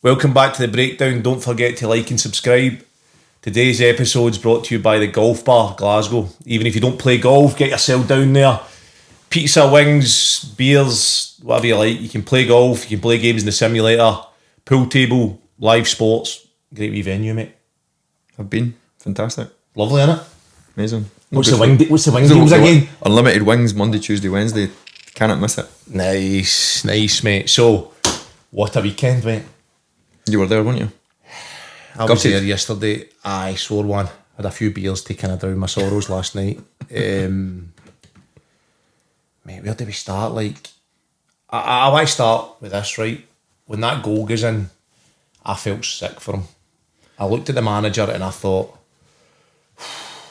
Welcome back to the breakdown. Don't forget to like and subscribe. Today's episode is brought to you by the Golf Bar, Glasgow. Even if you don't play golf, get yourself down there. Pizza, wings, beers, whatever you like. You can play golf, you can play games in the simulator, pool table, live sports. Great wee venue, mate. I've been. Fantastic. Lovely, innit? Amazing. What's the wing games again? Unlimited wings, Monday, Tuesday, Wednesday. Cannot miss it. Nice, mate. So, what a weekend, mate. You were there, weren't you? I was there yesterday. I swore one. Had a few beers to kind of drown my sorrows last night. Mate, where do we start? Like, I want to start with this, right? When that goal goes in, I felt sick for him. I looked at the manager and I thought,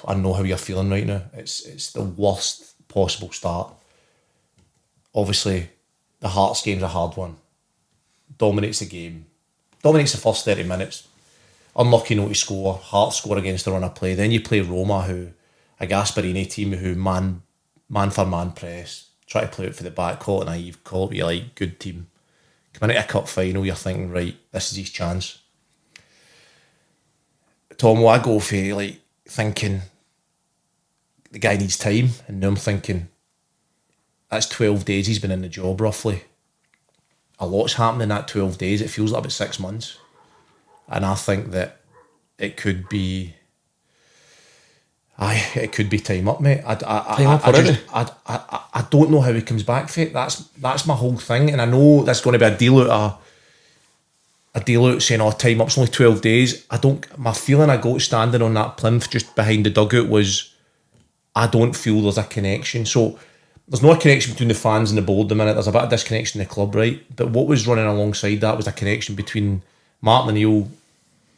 I know how you're feeling right now. It's the worst possible start. Obviously, the Hearts game's a hard one. Dominates the game. Dominates the first 30 minutes. Unlucky not to score. Hearts score against the run of play. Then you play Roma, who a Gasparini team who man for man press, try to play it for the back, call it naive, call it what you like, good team. Coming into a cup final, you're thinking, right, this is his chance. Tom, I go for like thinking the guy needs time, and now I'm thinking that's 12 days he's been in the job roughly. A lot's happened in that 12 days. It feels like about 6 months. And I think that it could be time up, mate. I don't know how he comes back for it. That's my whole thing. And I know that's going to be a deal out saying, oh, time up's only 12 days. My feeling I got standing on that plinth just behind the dugout was I don't feel there's a connection. So there's no connection between the fans and the board at the minute. There's a bit of disconnection in the club, right? But what was running alongside that was a connection between Martin O'Neill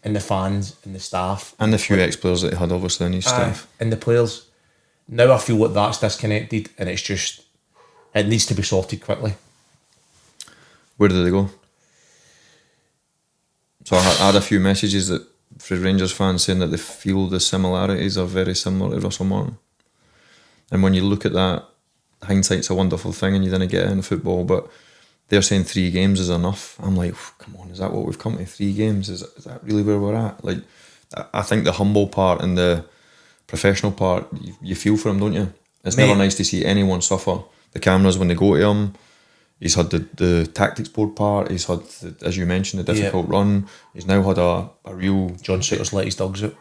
and the fans and the staff. And the few ex-players that he had, obviously, in his staff. And the players. Now I feel like that's disconnected and it needs to be sorted quickly. Where did they go? So I had a few messages for Rangers fans saying that they feel the similarities are very similar to Russell Martin. And when you look at that, hindsight's a wonderful thing and you didn't get it in football, but they're saying 3 games is enough. I'm like, come on, is that what we've come to? 3 games? Is that really where we're at? Like, I think the humble part and the professional part, you feel for him, don't you? It's never nice to see anyone suffer. The cameras, when they go to him, he's had the tactics board part, he's had, as you mentioned, the difficult run. He's now had a real... John Sutter's let his dogs out.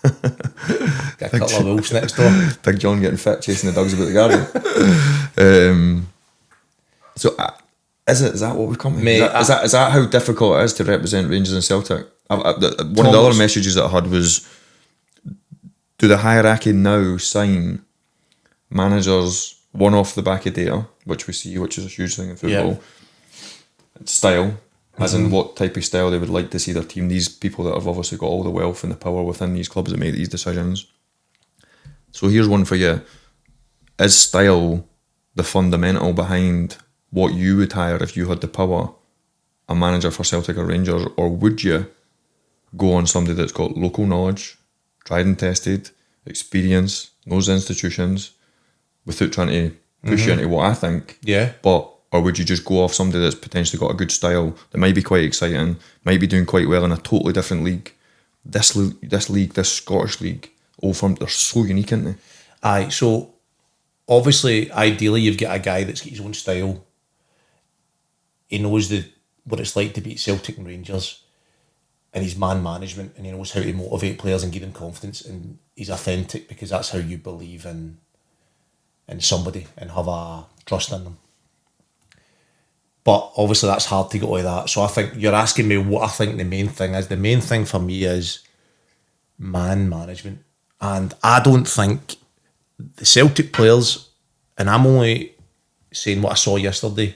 Got a couple of wolves next door. Big John getting fit, chasing the dogs about the garden. So... Is that what we've come to? Mate, is that how difficult it is to represent Rangers and Celtic? One of the other messages that I had was, do the hierarchy now sign managers one off the back of data, which we see, which is a huge thing in football, style, as in what type of style they would like to see their team, these people that have obviously got all the wealth and the power within these clubs that make these decisions. So here's one for you. Is style the fundamental behind what you would hire if you had the power, a manager for Celtic or Rangers, or would you go on somebody that's got local knowledge, tried and tested, experience, knows institutions, without trying to push you into what I think? Yeah. Or would you just go off somebody that's potentially got a good style, that might be quite exciting, might be doing quite well in a totally different league? This league, this Scottish league, all from, they're so unique, aren't they? Aye, so obviously, ideally, you've got a guy that's got his own style. He knows what it's like to beat Celtic and Rangers, and he's man management, and he knows how to motivate players and give them confidence, and he's authentic because that's how you believe in somebody and have a trust in them. But obviously that's hard to get all of that. So I think you're asking me what I think the main thing is. The main thing for me is man management. And I don't think the Celtic players, and I'm only saying what I saw yesterday,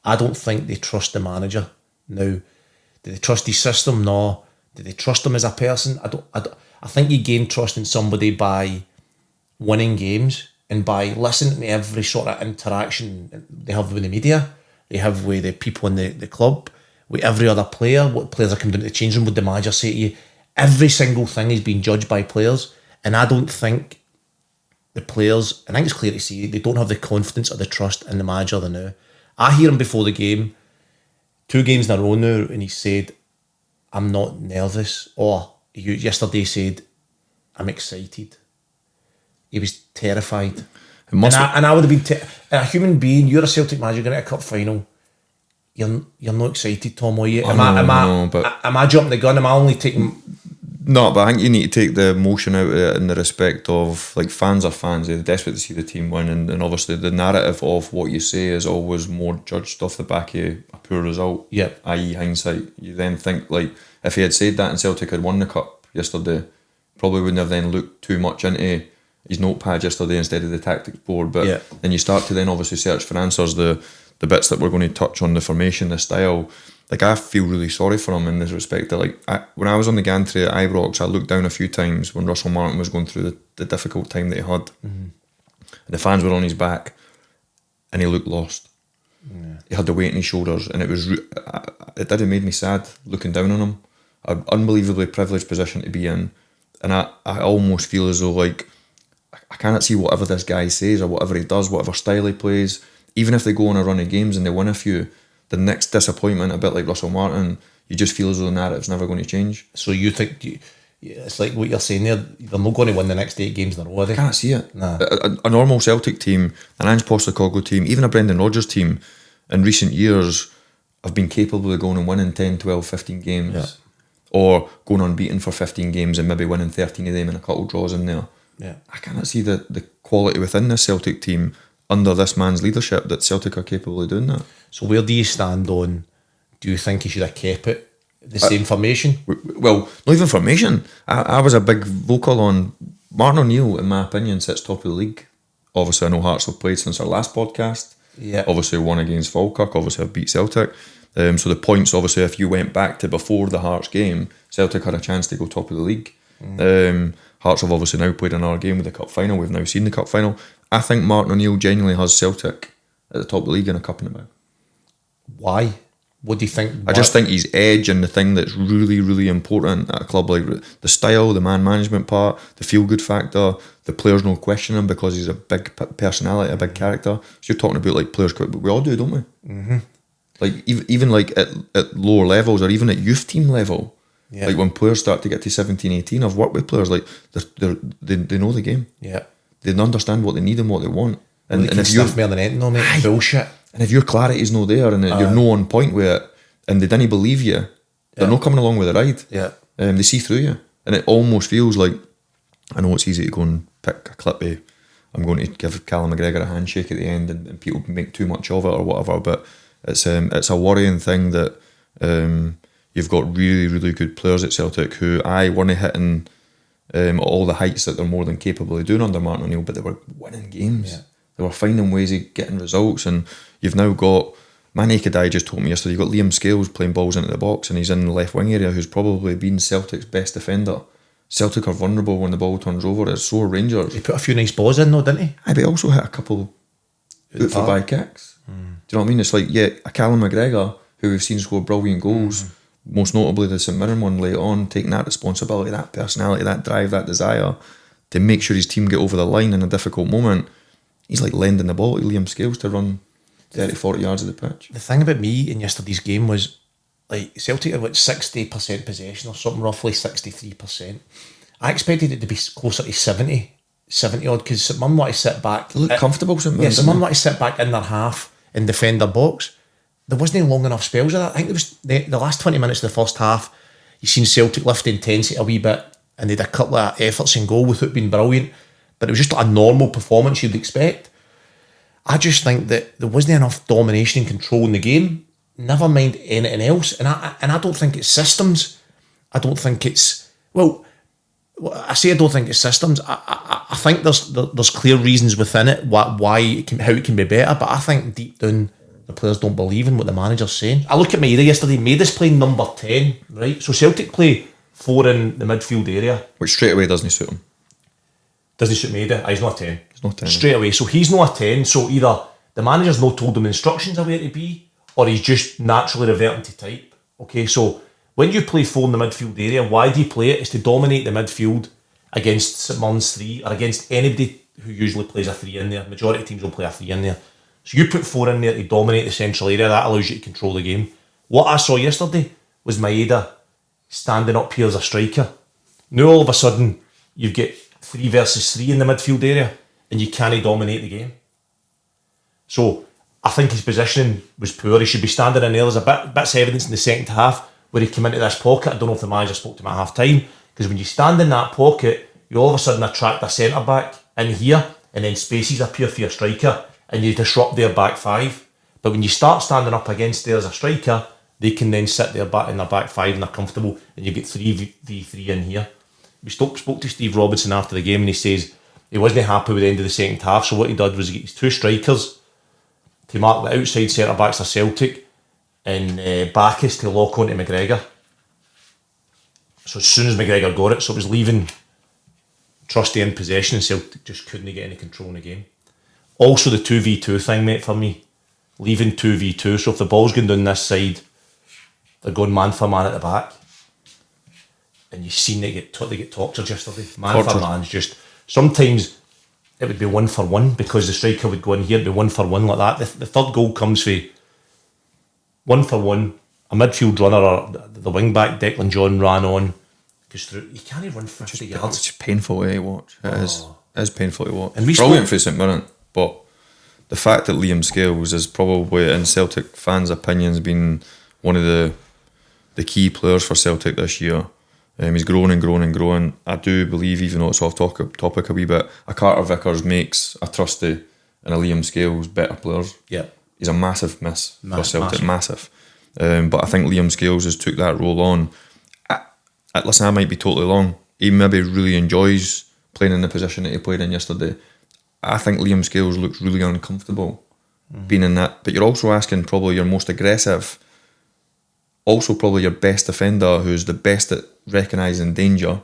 I don't think they trust the manager. Now, do they trust his system? No. Do they trust him as a person? I think you gain trust in somebody by winning games and by listening to every sort of interaction they have with the media, they have with the people in the club, with every other player, what players are coming down to the change room, what the manager say to you. Every single thing is being judged by players. And I don't think the players, I think it's clear to see, they don't have the confidence or the trust in the manager they know. I hear him before the game, 2 games in a row now, and he said, I'm not nervous, or you yesterday said, I'm excited. He was terrified. And I would have been, a human being, you're a Celtic manager going to a cup final, you're not excited, Tom, are you? Am I jumping the gun? Am I only taking... No, but I think you need to take the emotion out of it in the respect of, like, fans are fans, they're desperate to see the team win, and obviously the narrative of what you say is always more judged off the back of a poor result, i.e. hindsight. You then think, like, if he had said that and Celtic had won the cup yesterday, probably wouldn't have then looked too much into his notepad yesterday instead of the tactics board, but then you start to then obviously search for answers, the bits that we're going to touch on, the formation, the style. Like, I feel really sorry for him in this respect. That, like, when I was on the gantry at Ibrox, I looked down a few times when Russell Martin was going through the difficult time that he had. And the fans were on his back, and he looked lost. He had the weight on his shoulders, and it did have made me sad looking down on him. An unbelievably privileged position to be in, and I almost feel as though, like, I cannot see whatever this guy says or whatever he does, whatever style he plays, even if they go on a run of games and they win a few, the next disappointment, a bit like Russell Martin, you just feel as though the narrative's never going to change. So you think, it's like what you're saying there, they're not going to win the next 8 games in a row, are they? I can't see it. Nah. A normal Celtic team, an Ange Postecoglou team, even a Brendan Rodgers team, in recent years have been capable of going and winning 10, 12, 15 games. Or going unbeaten for 15 games and maybe winning 13 of them and a couple draws in there. I cannot see the quality within this Celtic team under this man's leadership that Celtic are capable of doing that. So where do you stand on, do you think he should have kept it, the same formation? Well, not even formation. I was a big vocal on Martin O'Neill, in my opinion, sits top of the league. Obviously, I know Hearts have played since our last podcast. Obviously, won against Falkirk. Obviously, have beat Celtic. So the points, obviously, if you went back to before the Hearts game, Celtic had a chance to go top of the league. Hearts have obviously now played another game with the cup final. We've now seen the cup final. I think Martin O'Neill genuinely has Celtic at the top of the league in a cup in the bag. Why? What do you think? I just think his edge and the thing that's really, really important at a club like the style, the man management part, the feel good factor, the players no question him because he's a big personality, a big character. So you're talking about, like, players, but we all do, don't we? Like, even like at lower levels or even at youth team level. Like, when players start to get to 17, 18, I've worked with players, like, they know the game. They understand what they need and what they want. And if you're more than anything, no, mate, bullshit. And if your clarity is no there and you're no on point with it, and they didn't believe you, they're not coming along with the ride. They see through you, and it almost feels like, I know it's easy to go and pick a clip of, I'm going to give Callum McGregor a handshake at the end, and people make too much of it or whatever. But it's a worrying thing that you've got really, really good players at Celtic who weren't hitting all the heights that they're more than capable of doing under Martin O'Neill, but they were winning games. They were finding ways of getting results, and you've now got, my naked eye just told me yesterday, you've got Liam Scales playing balls into the box, and he's in the left wing area, who's probably been Celtic's best defender. Celtic are vulnerable when the ball turns over, as so are Rangers. He put a few nice balls in though, didn't he? But he also hit a couple out-for-by kicks. Do you know what I mean? It's like, a Callum McGregor, who we've seen score brilliant goals, most notably the St Mirren one late on, taking that responsibility, that personality, that drive, that desire to make sure his team get over the line in a difficult moment. He's like lending the ball to Liam Scales to run 30, 40 yards of the pitch. The thing about me in yesterday's game was, like, Celtic had like 60% possession or something, roughly 63%. I expected it to be closer to 70 odd, because St Mirren want to sit back. They look comfortable, St Mirren. St Mirren want to sit back in their half and defend their box. There wasn't long enough spells of that. I think it was the last 20 minutes of the first half, you've seen Celtic lift the intensity a wee bit, and they had a couple of efforts in goal without being brilliant, but it was just like a normal performance you'd expect. I just think that there wasn't enough domination and control in the game, never mind anything else. And I don't think it's systems. I don't think it's, well, I say I don't think it's systems. I think there's clear reasons within it how it can be better, but I think deep down the players don't believe in what the manager's saying. I look at Maida yesterday. Maida's playing number 10, right? So Celtic play 4 in the midfield area, which straight away doesn't suit him. Doesn't suit Maida. He's not a 10. He's not 10 straight away. So he's not a 10. So either the manager's not told him instructions of where to be, or he's just naturally reverting to type. Okay, so when you play 4 in the midfield area, why do you play it? It's to dominate the midfield against St Mirren's 3 or against anybody who usually plays a 3 in there. Majority of teams will play a 3 in there. So you put 4 in there to dominate the central area. That allows you to control the game. What I saw yesterday was Maeda standing up here as a striker. Now all of a sudden you've got 3 versus 3 in the midfield area and you can't dominate the game. So I think his positioning was poor. He should be standing in there. There's a bits of evidence in the second half where he came into this pocket. I don't know if the manager spoke to him at half time, because when you stand in that pocket, you all of a sudden attract a centre back in here, and then spaces appear for your striker and you disrupt their back five. But when you start standing up against there as a striker, they can then sit there back in their back five and they're comfortable, and you get 3v3 in here. We spoke to Steve Robinson after the game, and he says he wasn't happy with the end of the second half, so what he did was he get his 2 strikers to mark the outside centre backs of Celtic and Bacchus to lock onto McGregor. So as soon as McGregor got it, so it was leaving Trusty in possession and Celtic just couldn't get any control in the game. Also the 2v2 thing, mate, for me. Leaving 2v2, so if the ball's going down this side, they're going man for man at the back. And you've seen they get tortured yesterday. Man for man's just... Sometimes it would be 1 for 1 because the striker would go in here, it'd be 1 for 1 like that. The third goal comes for 1 for 1. A midfield runner or the wing back Declan John ran on, goes through. You can't run 50 yards. It's painful to watch. It is painful to watch. And brilliant for St Mirren, but the fact that Liam Scales is probably, in Celtic fans' opinions, been one of the key players for Celtic this year. He's grown and grown and grown. I do believe, even though it's off topic a wee bit, a Carter Vickers makes a Trusty and a Liam Scales better players. Yeah, he's a massive miss for Celtic, massive. But I think Liam Scales has took that role on. Listen, I might be totally wrong. He maybe really enjoys playing in the position that he played in yesterday. I think Liam Scales looks really uncomfortable being in that. But you're also asking probably your most aggressive, also probably your best defender, who's the best at recognising danger.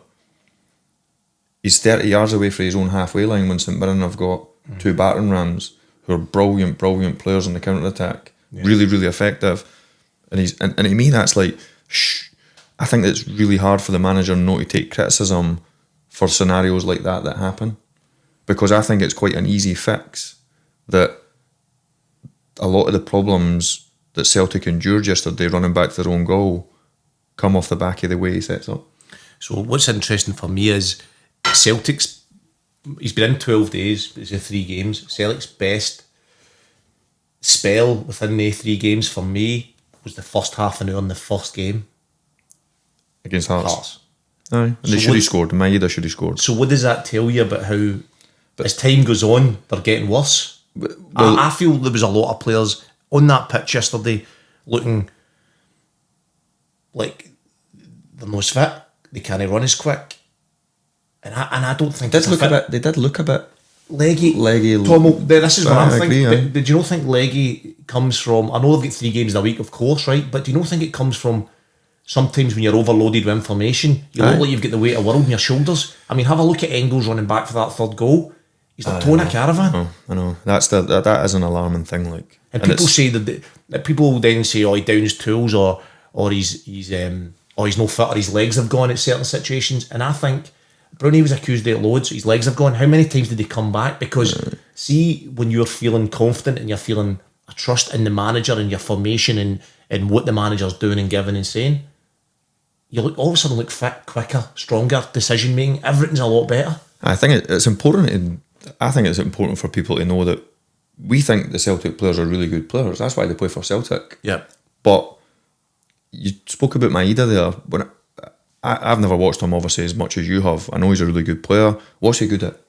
He's 30 yards away from his own halfway line when St Mirren have got 2 battering rams who are brilliant players on the counter-attack. Yeah. Really, really effective. And to me, that's like, I think it's really hard for the manager not to take criticism for scenarios like that happen, because I think it's quite an easy fix that a lot of the problems that Celtic endured yesterday running back to their own goal come off the back of the way he sets up. So what's interesting for me is Celtic's, he's been in 12 days, it's 3 games. Celtic's best spell within the 3 games for me was the first half an hour in the first game. Against Hearts. Aye, and they should have scored. Maeda should have scored. So what does that tell you about how, as time goes on, they're getting worse? I feel there was a lot of players on that pitch yesterday looking like they're not as fit, they can't run as quick, and I don't think they did look a bit leggy. Tom, this is what I'm thinking. Agree, do you not think leggy comes from, I know they've got 3 games in a week, of course, right, but do you not think it comes from sometimes when you're overloaded with information, you look like you've got the weight of the world on your shoulders? I mean, have a look at Engels running back for that third goal. He's like towing a caravan. I know. That is an alarming thing. Like, and people say that people then say, "Oh, he downs tools," or he's no fit, or his legs have gone at certain situations. And I think Brownie was accused of it loads. His legs have gone. How many times did he come back? Because see, when you're feeling confident and you're feeling a trust in the manager and your formation and what the manager's doing and giving and saying, you look all of a sudden look fit, quicker, stronger, decision making. Everything's a lot better. I think it's important. I think it's important for people to know that we think the Celtic players are really good players. That's why they play for Celtic. Yeah. But you spoke about Maeda there. When I've never watched him, obviously, as much as you have. I know he's a really good player. What's he good at?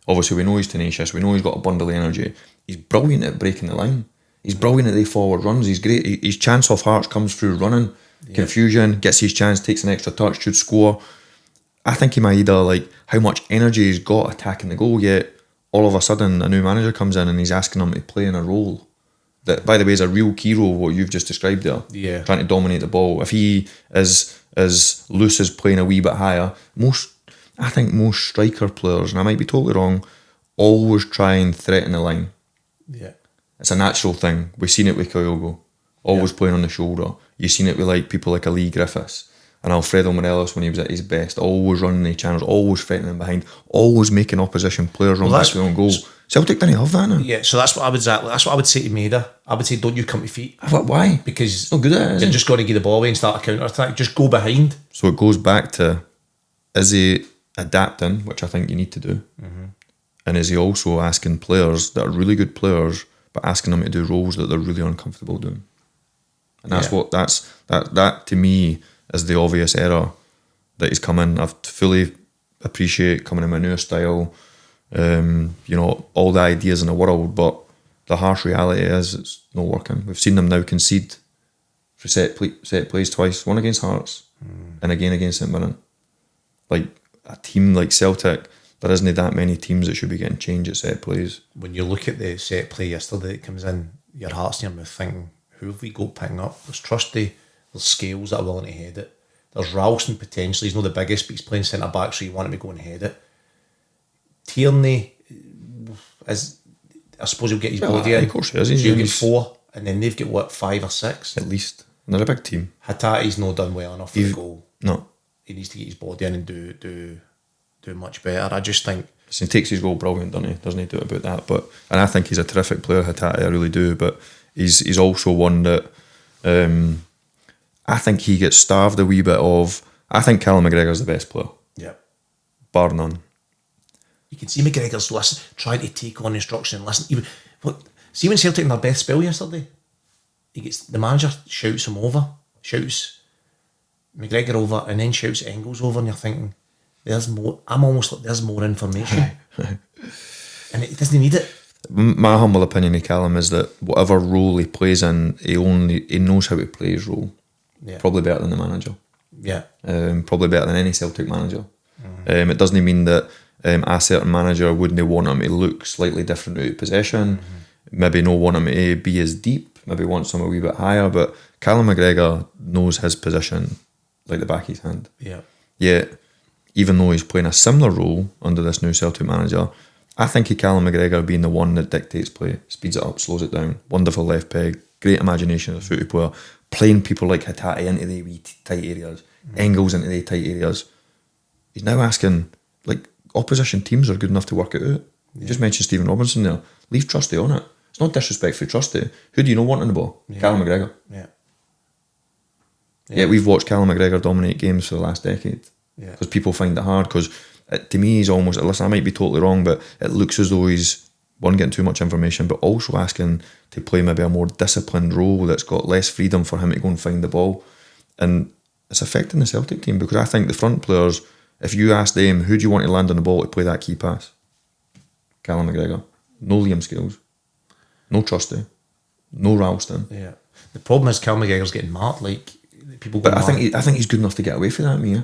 Obviously, we know he's tenacious. We know he's got a bundle of energy. He's brilliant at breaking the line. He's brilliant at the forward runs. He's great. His chance off Hearts comes through running. Yeah. Confusion, gets his chance, takes an extra touch, should score. I think Maeda, like, how much energy he's got attacking the goal, yet all of a sudden a new manager comes in and he's asking him to play in a role that, by the way, is a real key role, what you've just described there. Yeah. Trying to dominate the ball. If he is as loose as playing a wee bit higher, I think most striker players, and I might be totally wrong, always try and threaten the line. Yeah. It's a natural thing. We've seen it with Kyogo, always playing on the shoulder. You've seen it with like people like Ali Griffiths. and Alfredo Morelos when he was at his best, always running the channels, always threatening behind, always making opposition players run back to their own goal. Celtic didn't have that now. Yeah, so that's what I would say to Maida. I would say, don't you come to feet. I thought, why? Because it's not good at it, you're just going to give the ball away and start a counter-attack. Just go behind. So it goes back to, is he adapting, which I think you need to do, and is he also asking players that are really good players, but asking them to do roles that they're really uncomfortable doing? And that's what that to me is the obvious error that he's come in. I fully appreciate coming in with a new style, all the ideas in the world, but the harsh reality is it's not working. We've seen them now concede for set plays twice, one against Hearts and again against St Mirren. Like a team like Celtic, there isn't that many teams that should be getting changed at set plays. When you look at the set play yesterday that comes in, your heart's in your mouth thinking, who have we got picking up? There's Trusty, there's Scales that are willing to head it. There's Ralston potentially, he's not the biggest, but he's playing centre back, so you want him to go and head it. Tierney is, I suppose he'll get his body in. Of course he is. He'll get 4, and then they've got 5 or 6 at least. And they're a big team. Hatate's not done well enough for the goal. No, he needs to get his body in and do much better. I just think he takes his goal brilliant, doesn't he? Doesn't he do it about that? And I think he's a terrific player, Hatate. I really do. But he's also one that I think he gets starved a wee bit of. I think Callum McGregor's the best player. Yeah, bar none. You can see McGregor's trying to take on instruction and listen. See when Celtic in their best spell yesterday, the manager shouts him over, shouts McGregor over, and then shouts Engels over, and you're thinking, there's more. I'm almost like there's more information, and it doesn't need it. My humble opinion of Callum is that whatever role he plays in, he knows how to play his role. Yeah. Probably better than the manager. Yeah. Probably better than any Celtic manager. It doesn't mean that a certain manager wouldn't want him to look slightly different out of possession. Maybe not want him to be as deep. Maybe want some a wee bit higher. But Callum McGregor knows his position like the back of his hand. Yeah. Yet, even though he's playing a similar role under this new Celtic manager, I think of Callum McGregor being the one that dictates play, speeds it up, slows it down, wonderful left peg, great imagination as a footy player, playing people like Hatate into the wee tight areas, Engels into the tight areas. He's now asking, opposition teams are good enough to work it out. You just mentioned Stephen Robinson there. Leave Trusty on it. It's not disrespect for Trusty. Who do you know wanting the ball? Yeah. Callum McGregor. Yeah. Yeah, we've watched Callum McGregor dominate games for the last decade. Yeah. Because people find it hard. Because to me, he's almost, listen, I might be totally wrong, but it looks as though he's, one, getting too much information, but also asking to play maybe a more disciplined role that's got less freedom for him to go and find the ball. And it's affecting the Celtic team because I think the front players, if you ask them, who do you want to land on the ball to play that key pass? Callum McGregor. No Liam Scales. No Trusty. No Ralston. Yeah. The problem is Callum McGregor's getting marked. People. But I think he's good enough to get away from that, Mia.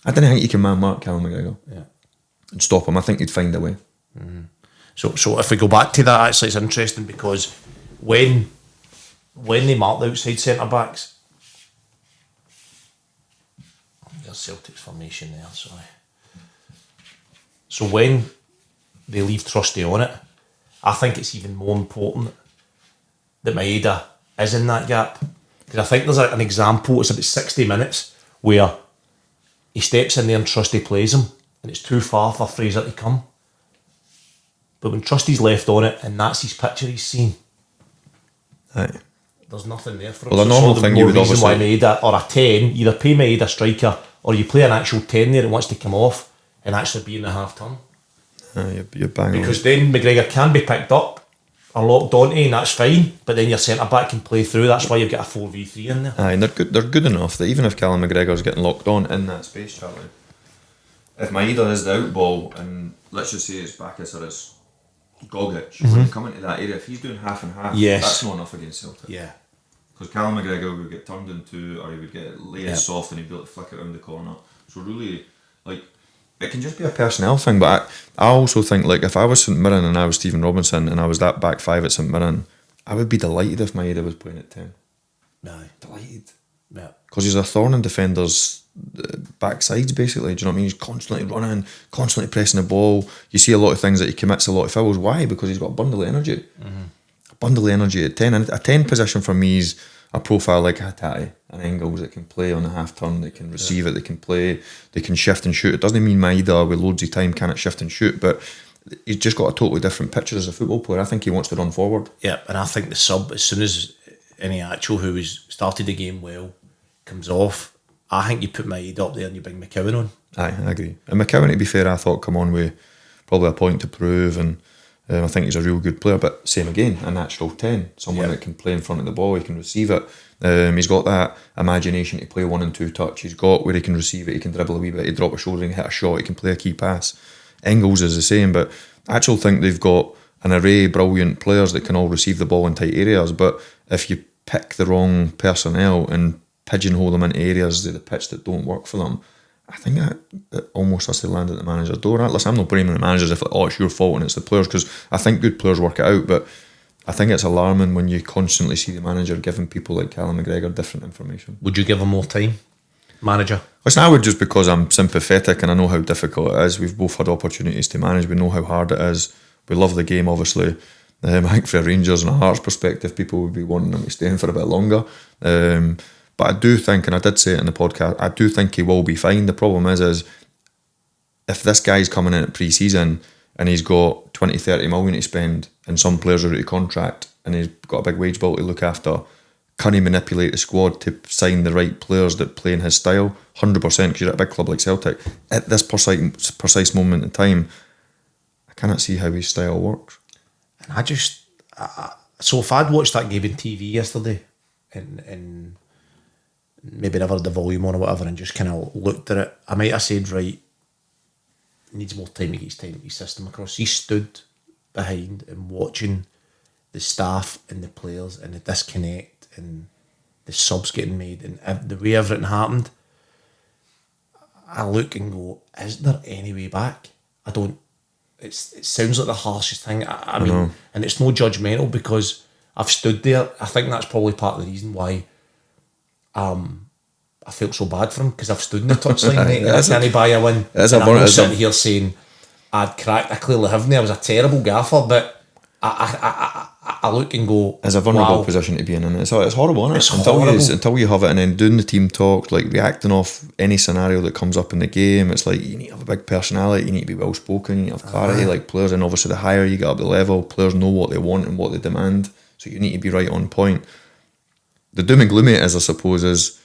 I don't think you can man-mark Callum McGregor. Yeah. And stop him. I think you'd find a way. So if we go back to that, actually, it's interesting because when they mark the outside centre backs, there's Celtic's formation there. Sorry. So when they leave Trusty on it, I think it's even more important that Maeda is in that gap, because I think there's an example. It's about 60 minutes where he steps in there and Trusty plays him, and it's too far for Fraser to come. But when Trusty's left on it and that's his picture he's seen, there's nothing there for him. Well, the normal thing you would reason why obviously... Maeda, or a 10, either pay Maeda a striker or you play an actual 10 there that wants to come off and actually be in the half turn. You're bang Because then McGregor can be picked up or locked onto and that's fine, but then your centre back can play through. That's why you've got a 4v3 in there. And they're good enough that even if Callum McGregor's getting locked on in that space, Charlie, if Maeda is the out ball and let's just say it's Bacchus or it's Gogic, when you come into that area, if he's doing half and half, that's not enough against Celtic. Yeah. Because Callum McGregor would get turned into, or he would get laid soft and he'd be able to flick it around the corner. So really, it can just be a personnel thing. But I also think, if I was St Mirren and I was Stephen Robinson and I was that back five at St Mirren, I would be delighted if Maeda was playing at 10. Aye. Delighted. Yeah. Because he's a thorn in defenders' backsides, basically. Do you know what I mean? He's constantly running, constantly pressing the ball. You see a lot of things that he commits a lot of fouls. Why? Because he's got a bundle of energy. A bundle of energy at 10. And a 10 position for me is a profile like Hatate and Engels that can play on the half turn, they can receive it, they can play, they can shift and shoot. It doesn't mean Maida with loads of time cannot shift and shoot, but he's just got a totally different picture as a football player. I think he wants to run forward. Yeah, and I think the sub, as soon as any actual who has started the game well comes off, I think you put Maida up there and you bring McCowan on. Aye, I agree. And McCowan, to be fair, I thought come on with probably a point to prove, and I think he's a real good player, but same again, a natural 10, someone that can play in front of the ball, he can receive it. He's got that imagination to play 1 and 2 touch. He's got where he can receive it, he can dribble a wee bit, he drop a shoulder and hit a shot, he can play a key pass. Engels is the same, but I actually think they've got an array of brilliant players that can all receive the ball in tight areas, but if you pick the wrong personnel and pigeonhole them into areas of the pitch that don't work for them, I think that almost has to land at the manager's door. Listen, I'm not blaming the managers if it's your fault and it's the players, because I think good players work it out, but I think it's alarming when you constantly see the manager giving people like Callum McGregor different information. Would you give him more time, manager? Listen, I would, just because I'm sympathetic and I know how difficult it is. We've both had opportunities to manage, we know how hard it is. We love the game, obviously. I think for Rangers and a Hearts perspective, people would be wanting him to stay in for a bit longer. But I do think, and I did say it in the podcast, I do think he will be fine. The problem is if this guy's coming in at pre-season and he's got 20, 30 million to spend and some players are out of contract and he's got a big wage bill to look after, can he manipulate the squad to sign the right players that play in his style? 100%, because you're at a big club like Celtic. At this precise moment in time, I cannot see how his style works. And so if I'd watched that game on TV yesterday and maybe never had the volume on or whatever and just kind of looked at it, I might have said, right, needs more time to get his system across. He stood behind and watching the staff and the players and the disconnect and the subs getting made and the way everything happened. I look and go, is there any way back? I don't. It sounds like the harshest thing. I mean, and it's no judgmental because I've stood there. I think that's probably part of the reason why I felt so bad for him, because I've stood in the touchline and I can't buy a win. And I'm not sitting here saying I'd cracked. I clearly haven't. I was a terrible gaffer, but I look and go, it's a vulnerable position to be in, and it's horrible, isn't it? It's horrible. Until you have it, and then doing the team talk, like reacting off any scenario that comes up in the game. It's like you need to have a big personality, you need to be well spoken, you need to have clarity, like players, and obviously the higher you get up the level, players know what they want and what they demand, so you need to be right on point. The doom and gloom is, I suppose, is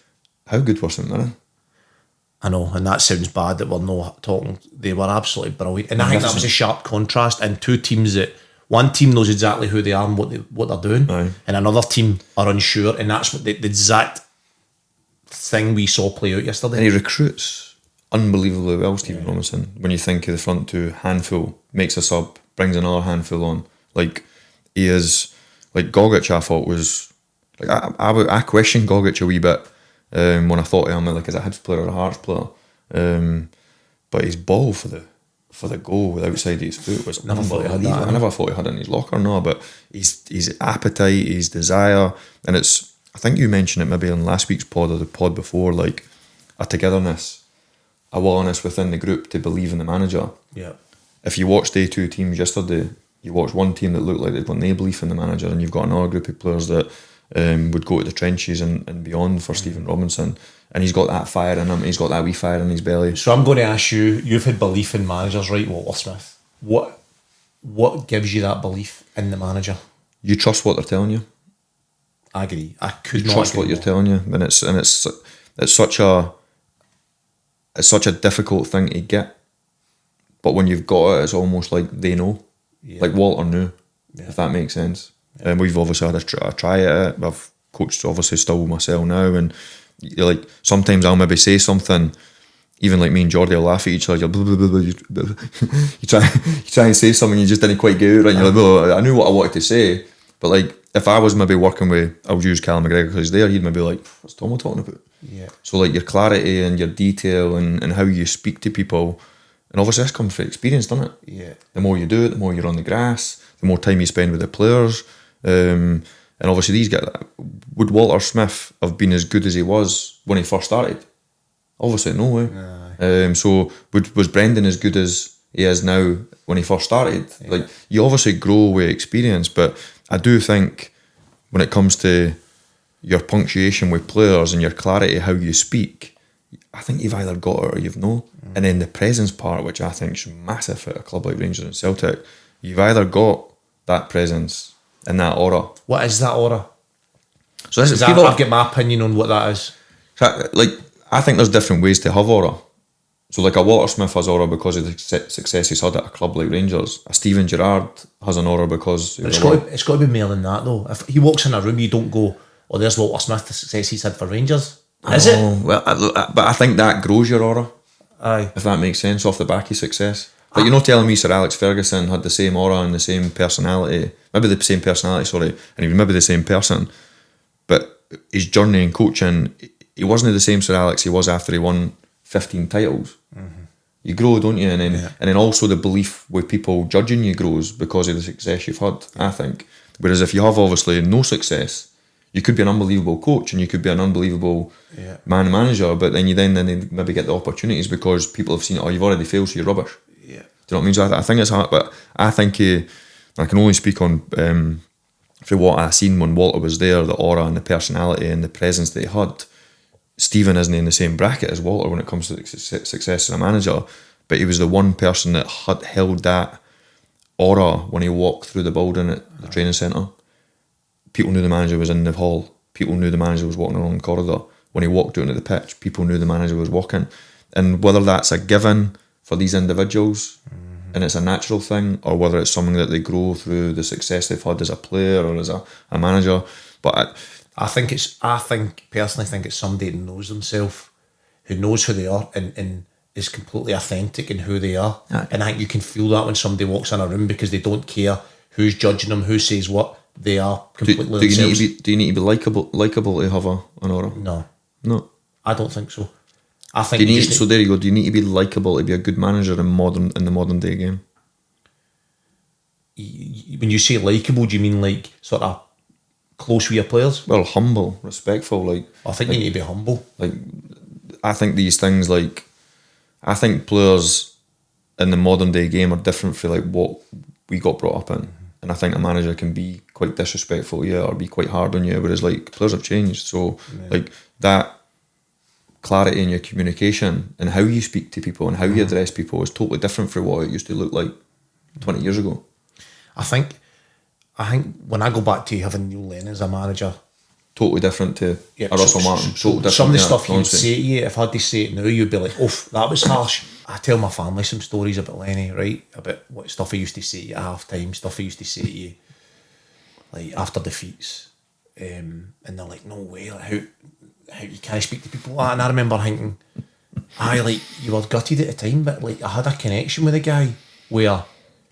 how good was St Mirren? I know, and that sounds bad that we're not talking. They were absolutely brilliant, and I think that was a sharp contrast in two teams that. One team knows exactly who they are and what they're doing, and another team are unsure, and that's what the exact thing we saw play out yesterday. And he recruits unbelievably well, Stephen Robinson. When you think of the front two, handful, makes a sub, brings another handful on. Like, he is, like Gogic, I thought was, like I questioned Gogic a wee bit when I thought of him like as a Hibs player or a Hearts player. But his ball for the goal outside his foot was unbelievable. I never thought he had it in his locker, no, but his appetite, his desire, and it's, I think you mentioned it maybe on last week's pod or the pod before, like a togetherness, a willingness within the group to believe in the manager. Yeah. If you watched the two teams yesterday, you watched one team that looked like they'd got no belief in the manager, and you've got another group of players that would go to the trenches and beyond for Stephen Robinson. And he's got that fire in him, he's got that wee fire in his belly. So I'm going to ask you, you've had belief in managers, right, Walter Smith? What gives you that belief in the manager? You trust what they're telling you. I agree. I could not trust what you're telling you, and it's such a difficult thing to get. But when you've got it, it's almost like they know. Yeah. Like Walter knew, if that makes sense. Yeah. And we've obviously had a try at it. I've coached obviously still myself now, and like sometimes I'll maybe say something, even like me and Jordy will laugh at each other. You try and say something, you just didn't quite get it, and you're like, well, I knew what I wanted to say, but like if I was maybe working with, I'll use Callum McGregor because he's there, he'd maybe like, what's Tom talking about? Yeah. So like your clarity and your detail and how you speak to people, and obviously this comes from experience, doesn't it? Yeah. The more you do it, the more you're on the grass, the more time you spend with the players. And obviously these guys, would Walter Smith have been as good as he was when he first started? Obviously no way. So was Brendan as good as he is now when he first started? Yeah. Like, you obviously grow with experience, but I do think when it comes to your punctuation with players and your clarity how you speak, I think you've either got it or you've no. And then the presence part, which I think is massive at a club like Rangers and Celtic, you've either got that presence and that aura. What is that aura? So this is I've got my opinion on what that is. Like, I think there's different ways to have aura. So like a Walter Smith has aura because of the success he's had at a club like Rangers. A Steven Gerrard has an aura because... But it's got to be more than that though. If he walks in a room, you don't go, oh, there's Walter Smith, the success he's had for Rangers. Is it? Well, but I think that grows your aura. Aye. If that makes sense, off the back of success. But you're not telling me Sir Alex Ferguson had the same aura and the same personality, and he was maybe the same person, but his journey in coaching, he wasn't the same Sir Alex he was after he won 15 titles. Mm-hmm. You grow, don't you? And then also the belief with people judging you grows because of the success you've had, I think. Whereas if you have obviously no success, you could be an unbelievable coach and you could be an unbelievable manager, but then you maybe get the opportunities because people have seen, oh, you've already failed, so you're rubbish. Yeah. Do you know what I mean? So I think it's hard, but I think I can only speak on for what I seen when Walter was there, the aura and the personality and the presence that he had. Stephen isn't in the same bracket as Walter when it comes to success as a manager, but he was the one person that had held that aura when he walked through the building at the training centre. People knew the manager was in the hall. People knew the manager was walking along the corridor. When he walked out into the pitch, people knew the manager was walking. And whether that's a given for these individuals and it's a natural thing, or whether it's something that they grow through the success they've had as a player or as a manager. But I personally think it's somebody that knows themselves, who knows who they are and is completely authentic in who they are. Aye. And I think you can feel that when somebody walks in a room because they don't care who's judging them, who says what. They are completely themselves. Do you need to be likeable to have an aura? No, I don't think so. I think there you go. Do you need to be likeable to be a good manager in the modern day game? When you say likeable, do you mean like sort of close with your players? Well, humble, respectful. I think you need to be humble. I think these things I think players in the modern day game are different for what we got brought up in. And I think a manager can be quite disrespectful, or be quite hard on you, whereas players have changed. So that clarity in your communication and how you speak to people and how you address people is totally different from what it used to look like 20 years ago. I think when I go back to having Neil Lennon as a manager, totally different to a Russell Martin. Totally different. Some of the stuff he would say to you, if I had to say it now, you'd be like, "Oh, that was harsh." I tell my family some stories about Lenny, right? About what stuff he used to say to you at half time, stuff he used to say to you after defeats. And they're like, "No way, how you can't speak to people like that." And I remember thinking, you were gutted at the time, but I had a connection with a guy where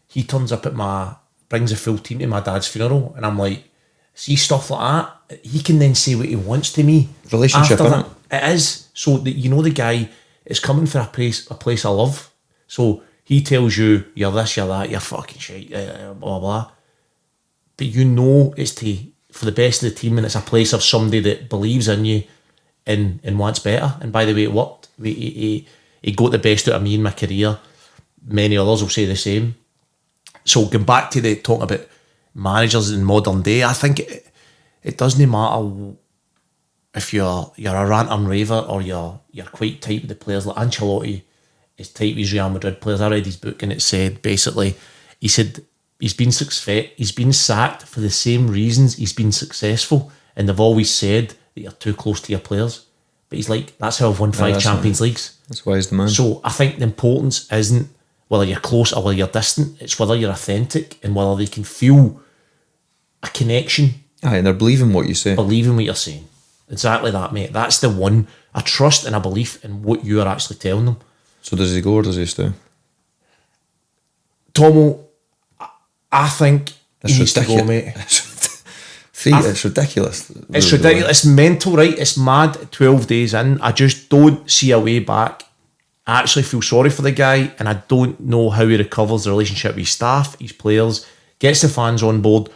he turns up brings a full team to my dad's funeral, and I'm like, see stuff like that, he can then say what he wants to me. Relationship, isn't it? It is. So that the guy is coming for a place I love. So he tells you, you're this, you're that, you're fucking shit, blah, blah. But it's for the best of the team, and it's a place of somebody that believes in you and wants better. And by the way, it worked. He got the best out of me in my career. Many others will say the same. So going back to talking about managers in modern day, I think it doesn't matter if you're a rant and raver or you're quite tight with the players. Like Ancelotti is tight with his Real Madrid players. I read his book and it said basically, he said he's been sacked for the same reasons he's been successful, and they've always said that you're too close to your players. But he's like, that's how I've won 5 Champions Leagues. That's why he's the man. So I think the importance isn't whether you're close or whether you're distant, it's whether you're authentic and whether they can feel a connection. Aye, and they're believing what you say. Believing what you're saying. Exactly that, mate. That's the one. A trust and a belief in what you are actually telling them. So does he go or does he stay? Tomo, I think he needs to go, mate. It's ridiculous. It's ridiculous. It's mental, right? It's mad 12 days in. I just don't see a way back. I actually feel sorry for the guy, and I don't know how he recovers the relationship with his staff, his players, gets the fans on board,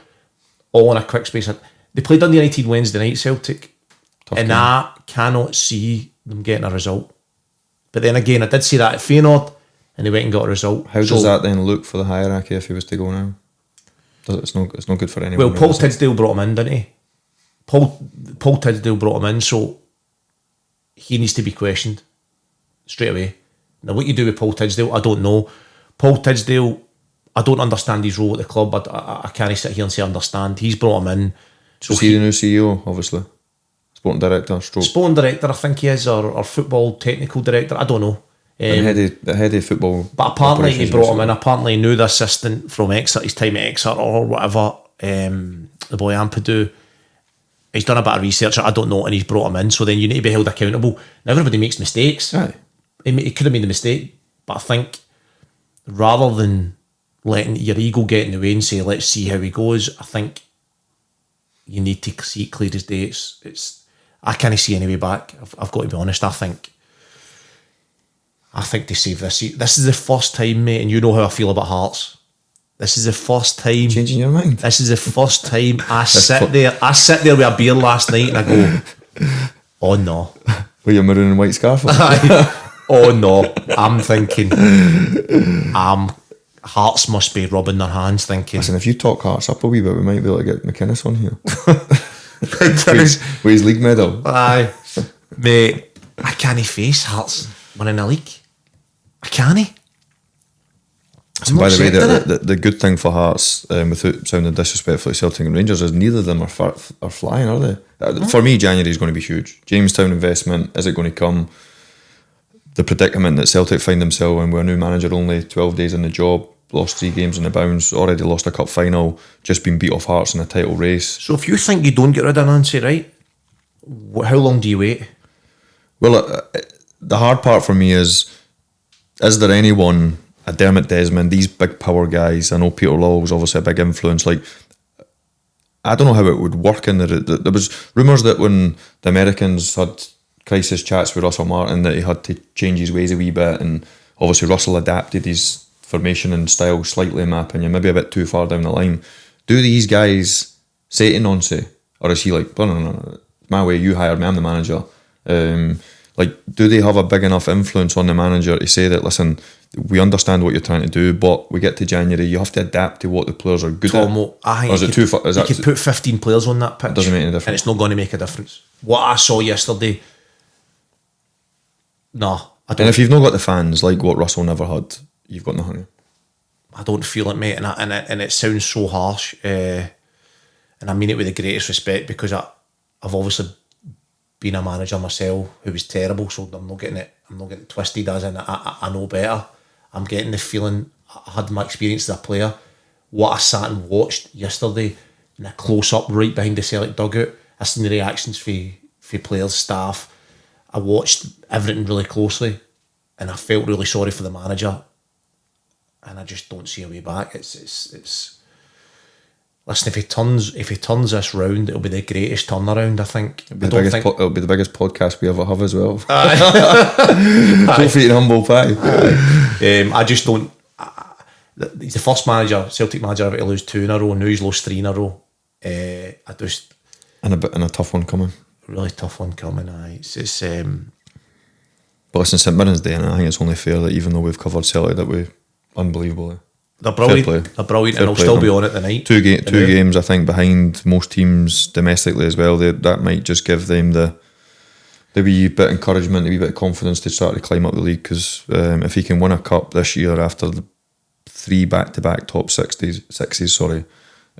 all in a quick space. They played on the United Wednesday night, Celtic, tough and game. I cannot see them getting a result. But then again, I did see that at Feyenoord, and they went and got a result. How does that then look for the hierarchy if he was to go now? It's no good for anyone. Well, Paul Tidsdale brought him in, didn't he? Paul Tisdale brought him in, so he needs to be questioned straight away. Now, what you do with Paul Tisdale, I don't know. Paul Tisdale, I don't understand his role at the club. I can't sit here and say I understand. He's brought him in. So is he the new CEO, obviously? Sporting director, Sporting director, I think he is, or football technical director, I don't know. The head of football. But apparently he brought him in. Apparently he knew the assistant from Exeter, his time at Exeter or whatever, the boy Ampadu. He's done a bit of research, I don't know, and he's brought him in. So then you need to be held accountable. Now everybody makes mistakes. Aye. He could have made a mistake, but I think rather than letting your ego get in the way and say, let's see how he goes, I think you need to see it clear as day. I can't see any way back. I've got to be honest. I think to save this. This is the first time, mate, and you know how I feel about Hearts. This is the first time. Changing your mind. This is the first time I sit there with a beer last night and I go, oh no. With your maroon and white scarf on. Oh no. I'm thinking, Hearts must be rubbing their hands thinking. Listen, if you talk Hearts up a wee bit, we might be able to get McInnes on here. with his league medal. Aye. Mate, I can't face Hearts winning a league. I can't. So by the way, the good thing for Hearts, without sounding disrespectful to Celtic and Rangers, is neither of them are flying, are they? For me, January is going to be huge. Jamestown investment, is it going to come? The predicament that Celtic find themselves in, with a new manager only 12 days in the job, lost 3 games in the bounce, already lost a cup final, just been beat off Hearts in a title race. So if you think you don't get rid of Nancy, right, how long do you wait? Well, the hard part for me is there anyone, a Dermot Desmond, these big power guys, I know Peter Lawwell was obviously a big influence, like, I don't know how it would work in there was rumours that when the Americans had crisis chats with Russell Martin that he had to change his ways a wee bit, and obviously Russell adapted his formation and style slightly, in my opinion, maybe a bit too far down the line. Do these guys say to Nancy, or is he like, no, my way, you hired me, I'm the manager? Do they have a big enough influence on the manager to say that, listen, we understand what you're trying to do, but we get to January, you have to adapt to what the players are good at? I think you could put 15 players on that pitch. It doesn't make any difference. And it's not going to make a difference. What I saw yesterday, no, I don't. And if you've not got the fans, like what Russell never had, you've got nothing. I don't feel it, mate, and it sounds so harsh, and I mean it with the greatest respect, because I've obviously been a manager myself who was terrible, so I'm not getting it twisted as in I know better. I'm getting the feeling, I had my experience as a player, what I sat and watched yesterday in a close-up right behind the Celtic dugout. I seen the reactions for players, staff. I watched everything really closely and I felt really sorry for the manager, and I just don't see a way back. It's listen, if he turns this round, it'll be the greatest turnaround, I think. It'll be the biggest podcast we ever have as well. Trophy and humble pie. I just don't. He's the first Celtic manager ever to lose 2 in a row. Now he's lost 3 in a row. And a tough one coming. Really tough one coming. It's But listen, St Mirren's Day, and I think it's only fair that even though we've covered Celtic, that we unbelievably. They're brilliant. And they'll still be on it tonight. Two games, I think, behind most teams domestically as well. That might just give them the wee bit of encouragement, the wee bit of confidence to start to climb up the league. Because if he can win a cup this year after the 3 back-to-back top sixes,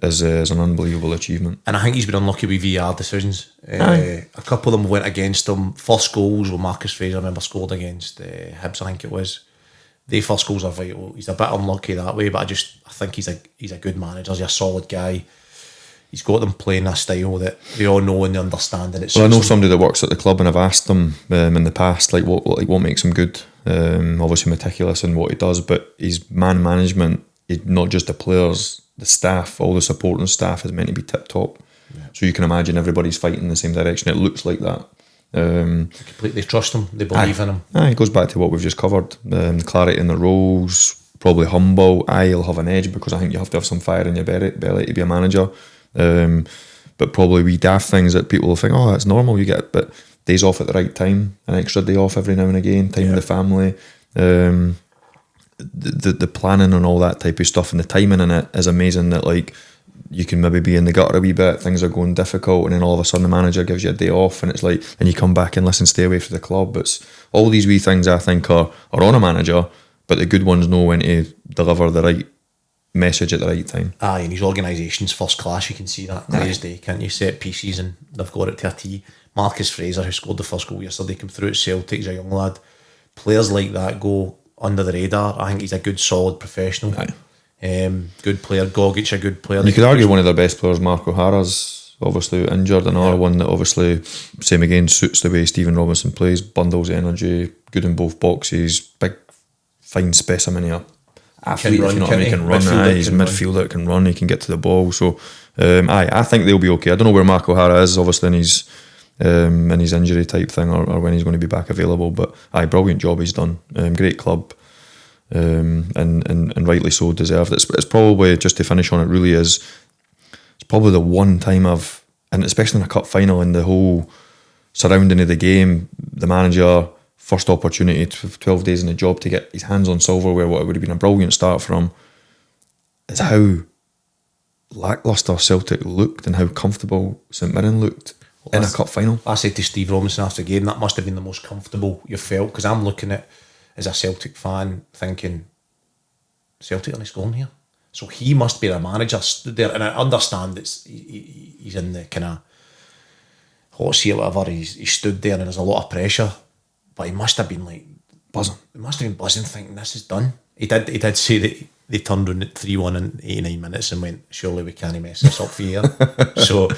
is an unbelievable achievement. And I think he's been unlucky with VR decisions. A couple of them went against him. First goals were Marcus Fraser, I remember, scored against Hibs, I think it was. The first goals are vital. He's a bit unlucky that way, but I think he's a good manager. He's a solid guy. He's got them playing a style that they all know and they understand. And I know somebody that works at the club, and I've asked them in the past, what makes him good. Obviously meticulous in what he does, but his man management, not just the players, the staff, all the supporting staff is meant to be tip top. Yeah. So you can imagine everybody's fighting in the same direction. It looks like that. They completely trust him. They believe in him. It goes back to what we've just covered. The clarity in the roles, probably humble. He'll have an edge because I think you have to have some fire in your belly to be a manager. But probably wee daft things that people will think, that's normal. You get but days off at the right time, an extra day off every now and again, time with the family. The planning and all that type of stuff, and the timing in it is amazing. That you can maybe be in the gutter a wee bit, things are going difficult, and then all of a sudden the manager gives you a day off, and it's like, and you come back and listen, stay away from the club. It's all these wee things I think are on a manager, but the good ones know when to deliver the right message at the right time. Aye, and his organisation's first class. You can see that Thursday, can't you? Set pieces, and they've got it to a T. Marcus Fraser, who scored the first goal yesterday, came through at Celtic. He's a young lad. Players like that go under the radar. I think he's a good, solid professional. Good player. Gogic, a good player. You could argue one of their best players, Mark O'Hara's obviously injured. Another one that obviously, same again, suits the way Stephen Robinson plays, bundles energy, good in both boxes, big, fine specimen here. Athlete, if you know what I mean, he can run. He's a midfielder that can run. He can get to the ball. So, I think they'll be okay. I don't know where Mark O'Hara is, obviously, in his injury type thing, or when he's going to be back available. But brilliant job he's done. Great club, and rightly so deserved. It's probably, just to finish on it, really is. It's probably the one time and especially in a cup final, and the whole surrounding of the game, the manager. First opportunity, 12 days in the job to get his hands on silverware, what it would have been a brilliant start from, is how lacklustre Celtic looked and how comfortable St Mirren looked in a cup final. I said to Steve Robinson after the game, that must have been the most comfortable you felt, because I'm looking at, as a Celtic fan, thinking, Celtic only scoring here. So he must be the manager, stood there, and I understand he's in the kind of hot seat or whatever, he stood there and there's a lot of pressure. But he must have been like buzzing. He must have been buzzing, thinking this is done. He did say that they turned on at 3-1 in 89 minutes and went, surely we can't mess this up for you. So,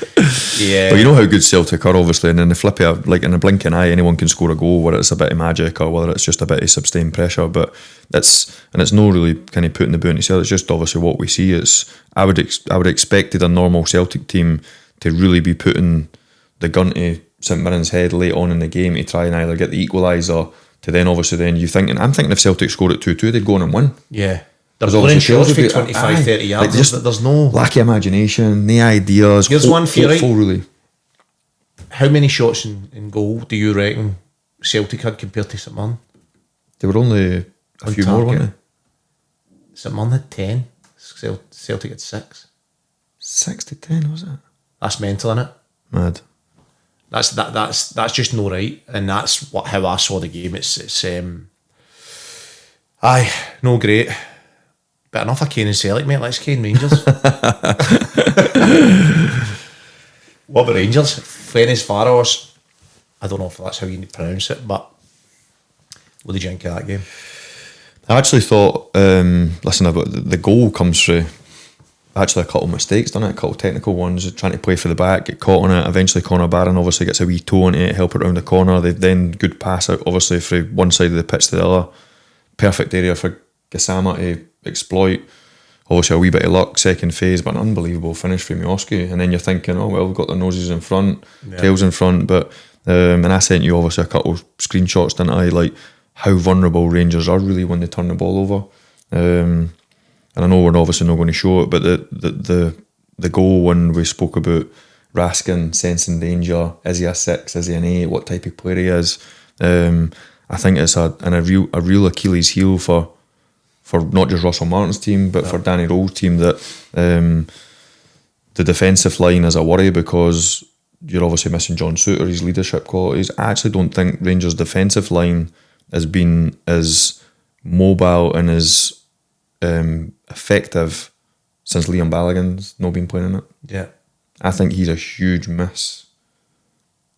yeah. But you know how good Celtic are, obviously, and in the flip of, like in a blink of an eye, anyone can score a goal, whether it's a bit of magic or whether it's just a bit of sustained pressure. But it's no really kind of putting the boot in itself. It's just obviously what we see. I would expected a normal Celtic team to really be putting the gun to St Mirren's head late on in the game to try and either get the equaliser to then obviously then I'm thinking if Celtic scored at 2-2 they'd go on and win. Yeah. They're playing shots for 25, 30 yards. Like there's no... Lack of imagination, no ideas. Here's one for you, right? Really. How many shots in goal do you reckon Celtic had compared to St Mirren? They were only a few more, weren't they? St Mirren had 10. Celtic had 6. 6 to 10, was it? That's mental, innit? Mad. That's just no right, and that's how I saw the game. It's no great. But enough of Kane and Celtic, mate. Let's Kane Rangers. What about Rangers? Ferencvaros. I don't know if that's how you pronounce it, but what did you think of that game? I actually thought, listen, the goal comes through actually a couple of mistakes, done it, a couple of technical ones, trying to play for the back, get caught on it. Eventually Conor Barron obviously gets a wee toe on it, help it around the corner. They then good pass out obviously from one side of the pitch to the other. Perfect area for Gassama to exploit. Obviously a wee bit of luck, second phase, but an unbelievable finish from Miovski. And then you're thinking, oh well, we've got their noses in front, tails in front, but and I sent you obviously a couple of screenshots, didn't I, like how vulnerable Rangers are really when they turn the ball over. And I know we're obviously not going to show it, but the goal when we spoke about Raskin sensing danger, is he a 6, is he an 8, what type of player he is, I think it's a real Achilles heel for not just Russell Martin's team, but for Danny Rohl's team, that the defensive line is a worry because you're obviously missing John Souttar, his leadership qualities. I actually don't think Rangers' defensive line has been as mobile and as effective since Liam Balogun's not been playing in it. Yeah. I think he's a huge miss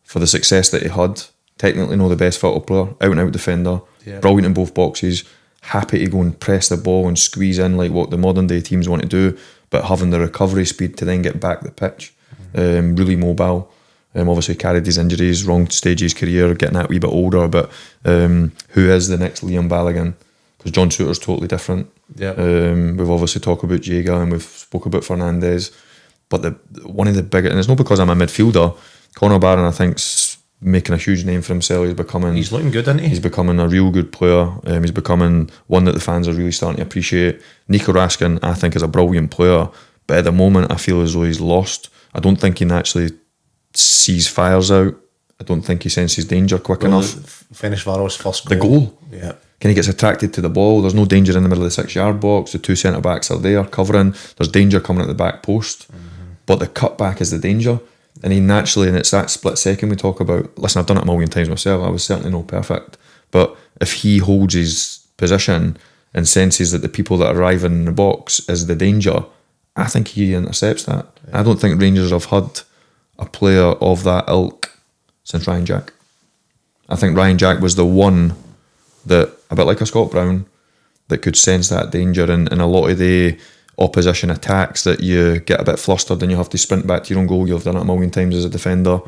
for the success that he had. Technically not the best football player, out and out defender, brilliant in both boxes, happy to go and press the ball and squeeze in like what the modern day teams want to do, but having the recovery speed to then get back the pitch. Really mobile. Obviously carried his injuries, wrong stage of his career, getting that wee bit older, but who is the next Liam Balogun? Because John Souttar's totally different. Yeah. We've obviously talked about Jaga and we've spoke about Fernandez, but one of the biggest, and it's not because I'm a midfielder, Conor Barron I think's making a huge name for himself. He's looking good, isn't he? He's becoming a real good player. He's becoming one that the fans are really starting to appreciate. Nico Raskin I think is a brilliant player, but at the moment I feel as though he's lost. I don't think he can actually sees fires out. I don't think he senses danger quick enough. Ferencvaros' first goal. The goal. Yeah. Kenny gets attracted to the ball. There's no danger in the middle of the 6-yard box. The two centre backs are there covering. There's danger coming at the back post, but the cutback is the danger. And he naturally, and it's that split second we talk about. Listen, I've done it a million times myself. I was certainly not perfect, but if he holds his position and senses that the people that arrive in the box is the danger, I think he intercepts that. I don't think Rangers have had a player of that ilk since Ryan Jack. I think Ryan Jack was the one that, a bit like a Scott Brown, that could sense that danger in a lot of the opposition attacks that you get a bit flustered and you have to sprint back to your own goal. You've done it a million times as a defender.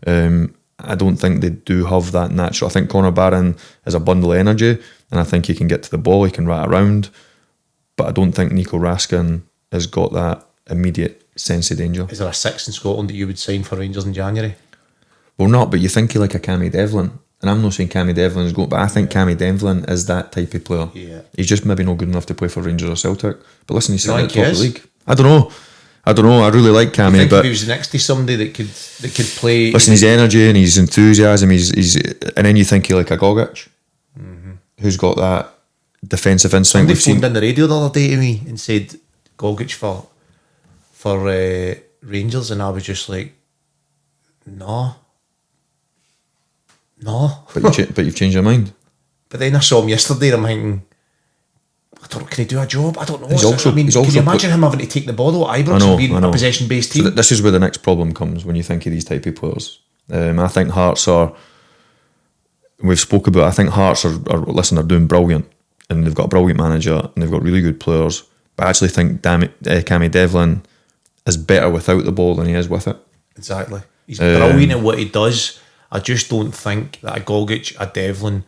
I don't think they do have that natural. I think Connor Barron is a bundle of energy, and I think he can get to the ball, he can rat around, but I don't think Nico Raskin has got that immediate sense of danger. Is there a 6 in Scotland that you would sign for Rangers in January? Well, not, but you think he like a Cammy Devlin. And I'm not saying Cammy Devlin is good, but I think Cammy Devlin is that type of player. Yeah. He's just maybe not good enough to play for Rangers or Celtic. But listen, he's sitting at the top of the is? league. I don't know. I really like Cammy, I think but if he was next to somebody that could play. listen, his energy and his enthusiasm, he's and then you think he like a Gogic, who's got that defensive instinct. Somebody phoned in the radio the other day to me and said Gogic for Rangers, and I was just like, no. But you've changed your mind. But then I saw him yesterday and I'm thinking, I don't know, can he do a job? I don't know. He's also can you imagine him having to take the ball out of Ibrox and being a possession-based team? So this is where the next problem comes when you think of these type of players. I think Hearts are, we've spoke about, I think Hearts are doing brilliant, and they've got a brilliant manager and they've got really good players, but I actually think Cammy Devlin is better without the ball than he is with it. Exactly. He's brilliant at what he does. I just don't think that a Gogic, a Devlin,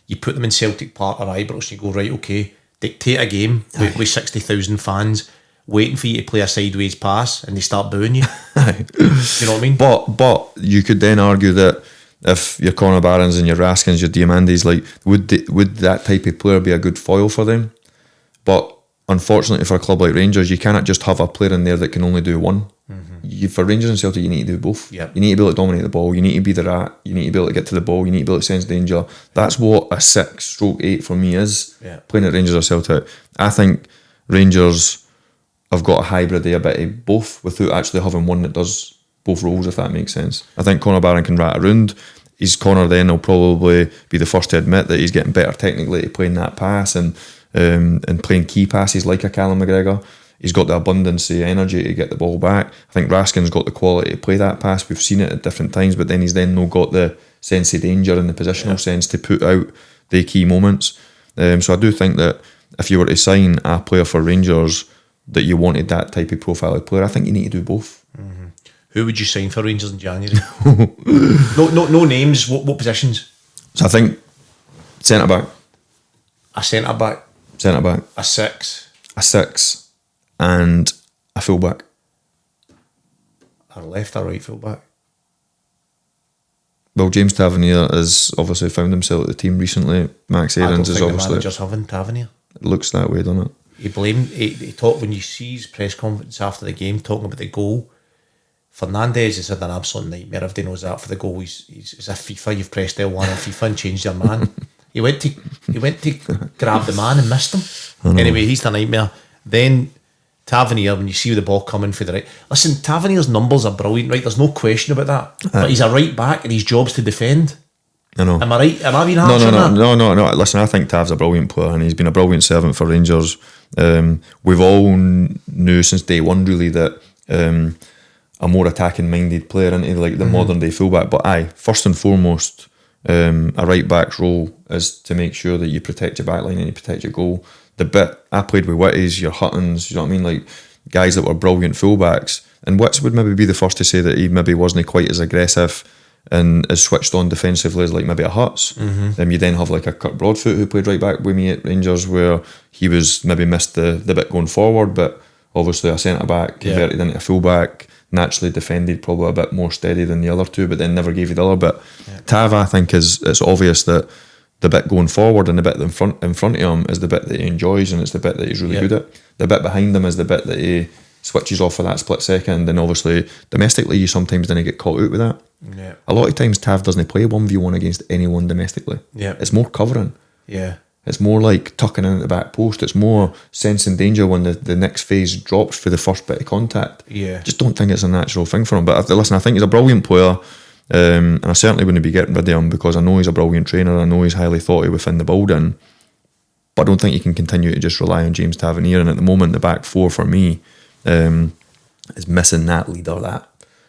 you put them in Celtic Park or Ibrox and you go, right, okay, dictate a game with 60,000 fans waiting for you to play a sideways pass, and they start booing you. Do you know what I mean? But you could then argue that if your Connor Barons and your Raskins, your Diamandis, like would that type of player be a good foil for them? But unfortunately for a club like Rangers, you cannot just have a player in there that can only do one. For Rangers and Celtic, you need to do both. Yep. You need to be able to dominate the ball. You need to be the rat. You need to be able to get to the ball. You need to be able to sense danger. That's what a 6/8 for me is. Yeah. Playing at Rangers or Celtic, I think Rangers have got a hybrid of a bit of both without actually having one that does both roles, if that makes sense. I think Connor Barron can rat around. Connor then will probably be the first to admit that he's getting better technically at playing that pass and playing key passes like a Callum McGregor. He's got the abundance of energy to get the ball back. I think Raskin's got the quality to play that pass. We've seen it at different times, but then he's then not got the sense of danger and the positional sense to put out the key moments. So I do think that if you were to sign a player for Rangers that you wanted that type of profile of player, I think you need to do both. Mm-hmm. Who would you sign for Rangers in January? no names. What positions? So I think centre back, a centre back, a 6, and a full back. A left or right full back? Well, James Tavernier has obviously found himself at the team recently. Max Aarons is obviously. The manager's having Tavernier. It looks that way, doesn't it? He talked when you see his press conference after the game talking about the goal. Fernandez has had an absolute nightmare. Everybody knows that for the goal. He's as if FIFA, you've pressed L1 on FIFA and changed your man. He went to grab the man and missed him. Anyway, he's the nightmare. Then Tavernier, when you see the ball coming for the right. Listen, Tavernier's numbers are brilliant, right? There's no question about that. But he's a right back and his job's to defend. I know. Am I right? Am I being harsh on that? No. Listen, I think Tav's a brilliant player and he's been a brilliant servant for Rangers. We've all knew since day one, really, that a more attacking-minded player into like the modern-day fullback. But first and foremost, a right-back's role is to make sure that you protect your backline and you protect your goal. The bit I played with Whitties, your Huttons, you know what I mean, like guys that were brilliant fullbacks, and Witts would maybe be the first to say that he maybe wasn't quite as aggressive and as switched on defensively as like maybe a Hutts. You then have like a Kurt Broadfoot who played right back with me at Rangers, where he was maybe missed the bit going forward, but obviously a centre back converted into a fullback, naturally defended probably a bit more steady than the other two, but then never gave you the other bit. Tav, I think, it's obvious that the bit going forward and the bit in front of him is the bit that he enjoys, and it's the bit that he's really good at. The bit behind him is the bit that he switches off for that split second, and obviously domestically you sometimes then get caught out with that. A lot of times Tav doesn't play 1v1 against anyone domestically. It's more covering. It's more like tucking in at the back post. It's more sensing danger when the next phase drops for the first bit of contact. Yeah. Just don't think it's a natural thing for him. But listen, I think he's a brilliant player, and I certainly wouldn't be getting rid of him because I know he's a brilliant trainer. I know he's highly thought of within the building. But I don't think you can continue to just rely on James Tavernier. And at the moment, the back four for me is missing that leader, that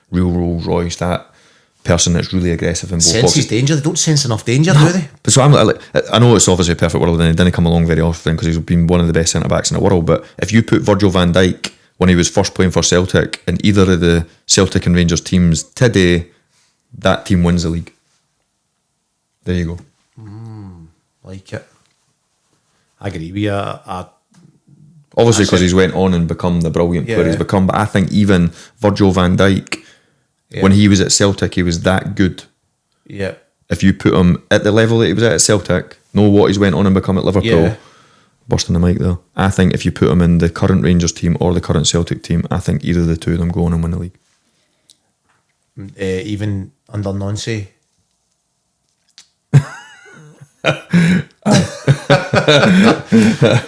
real Rolls Royce, that person that's really aggressive in both Senses pockets. danger. They don't sense enough danger, do they? But so I know it's obviously a perfect world and he didn't come along very often because he's been one of the best centre-backs in the world, but if you put Virgil van Dijk when he was first playing for Celtic in either of the Celtic and Rangers teams today, that team wins the league. There you go. Like it. I agree with you. Obviously because he's went on and become the brilliant player he's become, but I think even Virgil van Dijk, when he was at Celtic, he was that good. Yeah. If you put him at the level that he was at Celtic, know what he's went on and become at Liverpool, bursting the mic there. I think if you put him in the current Rangers team or the current Celtic team, I think either of the two of them go on and win the league. Even under Nancy.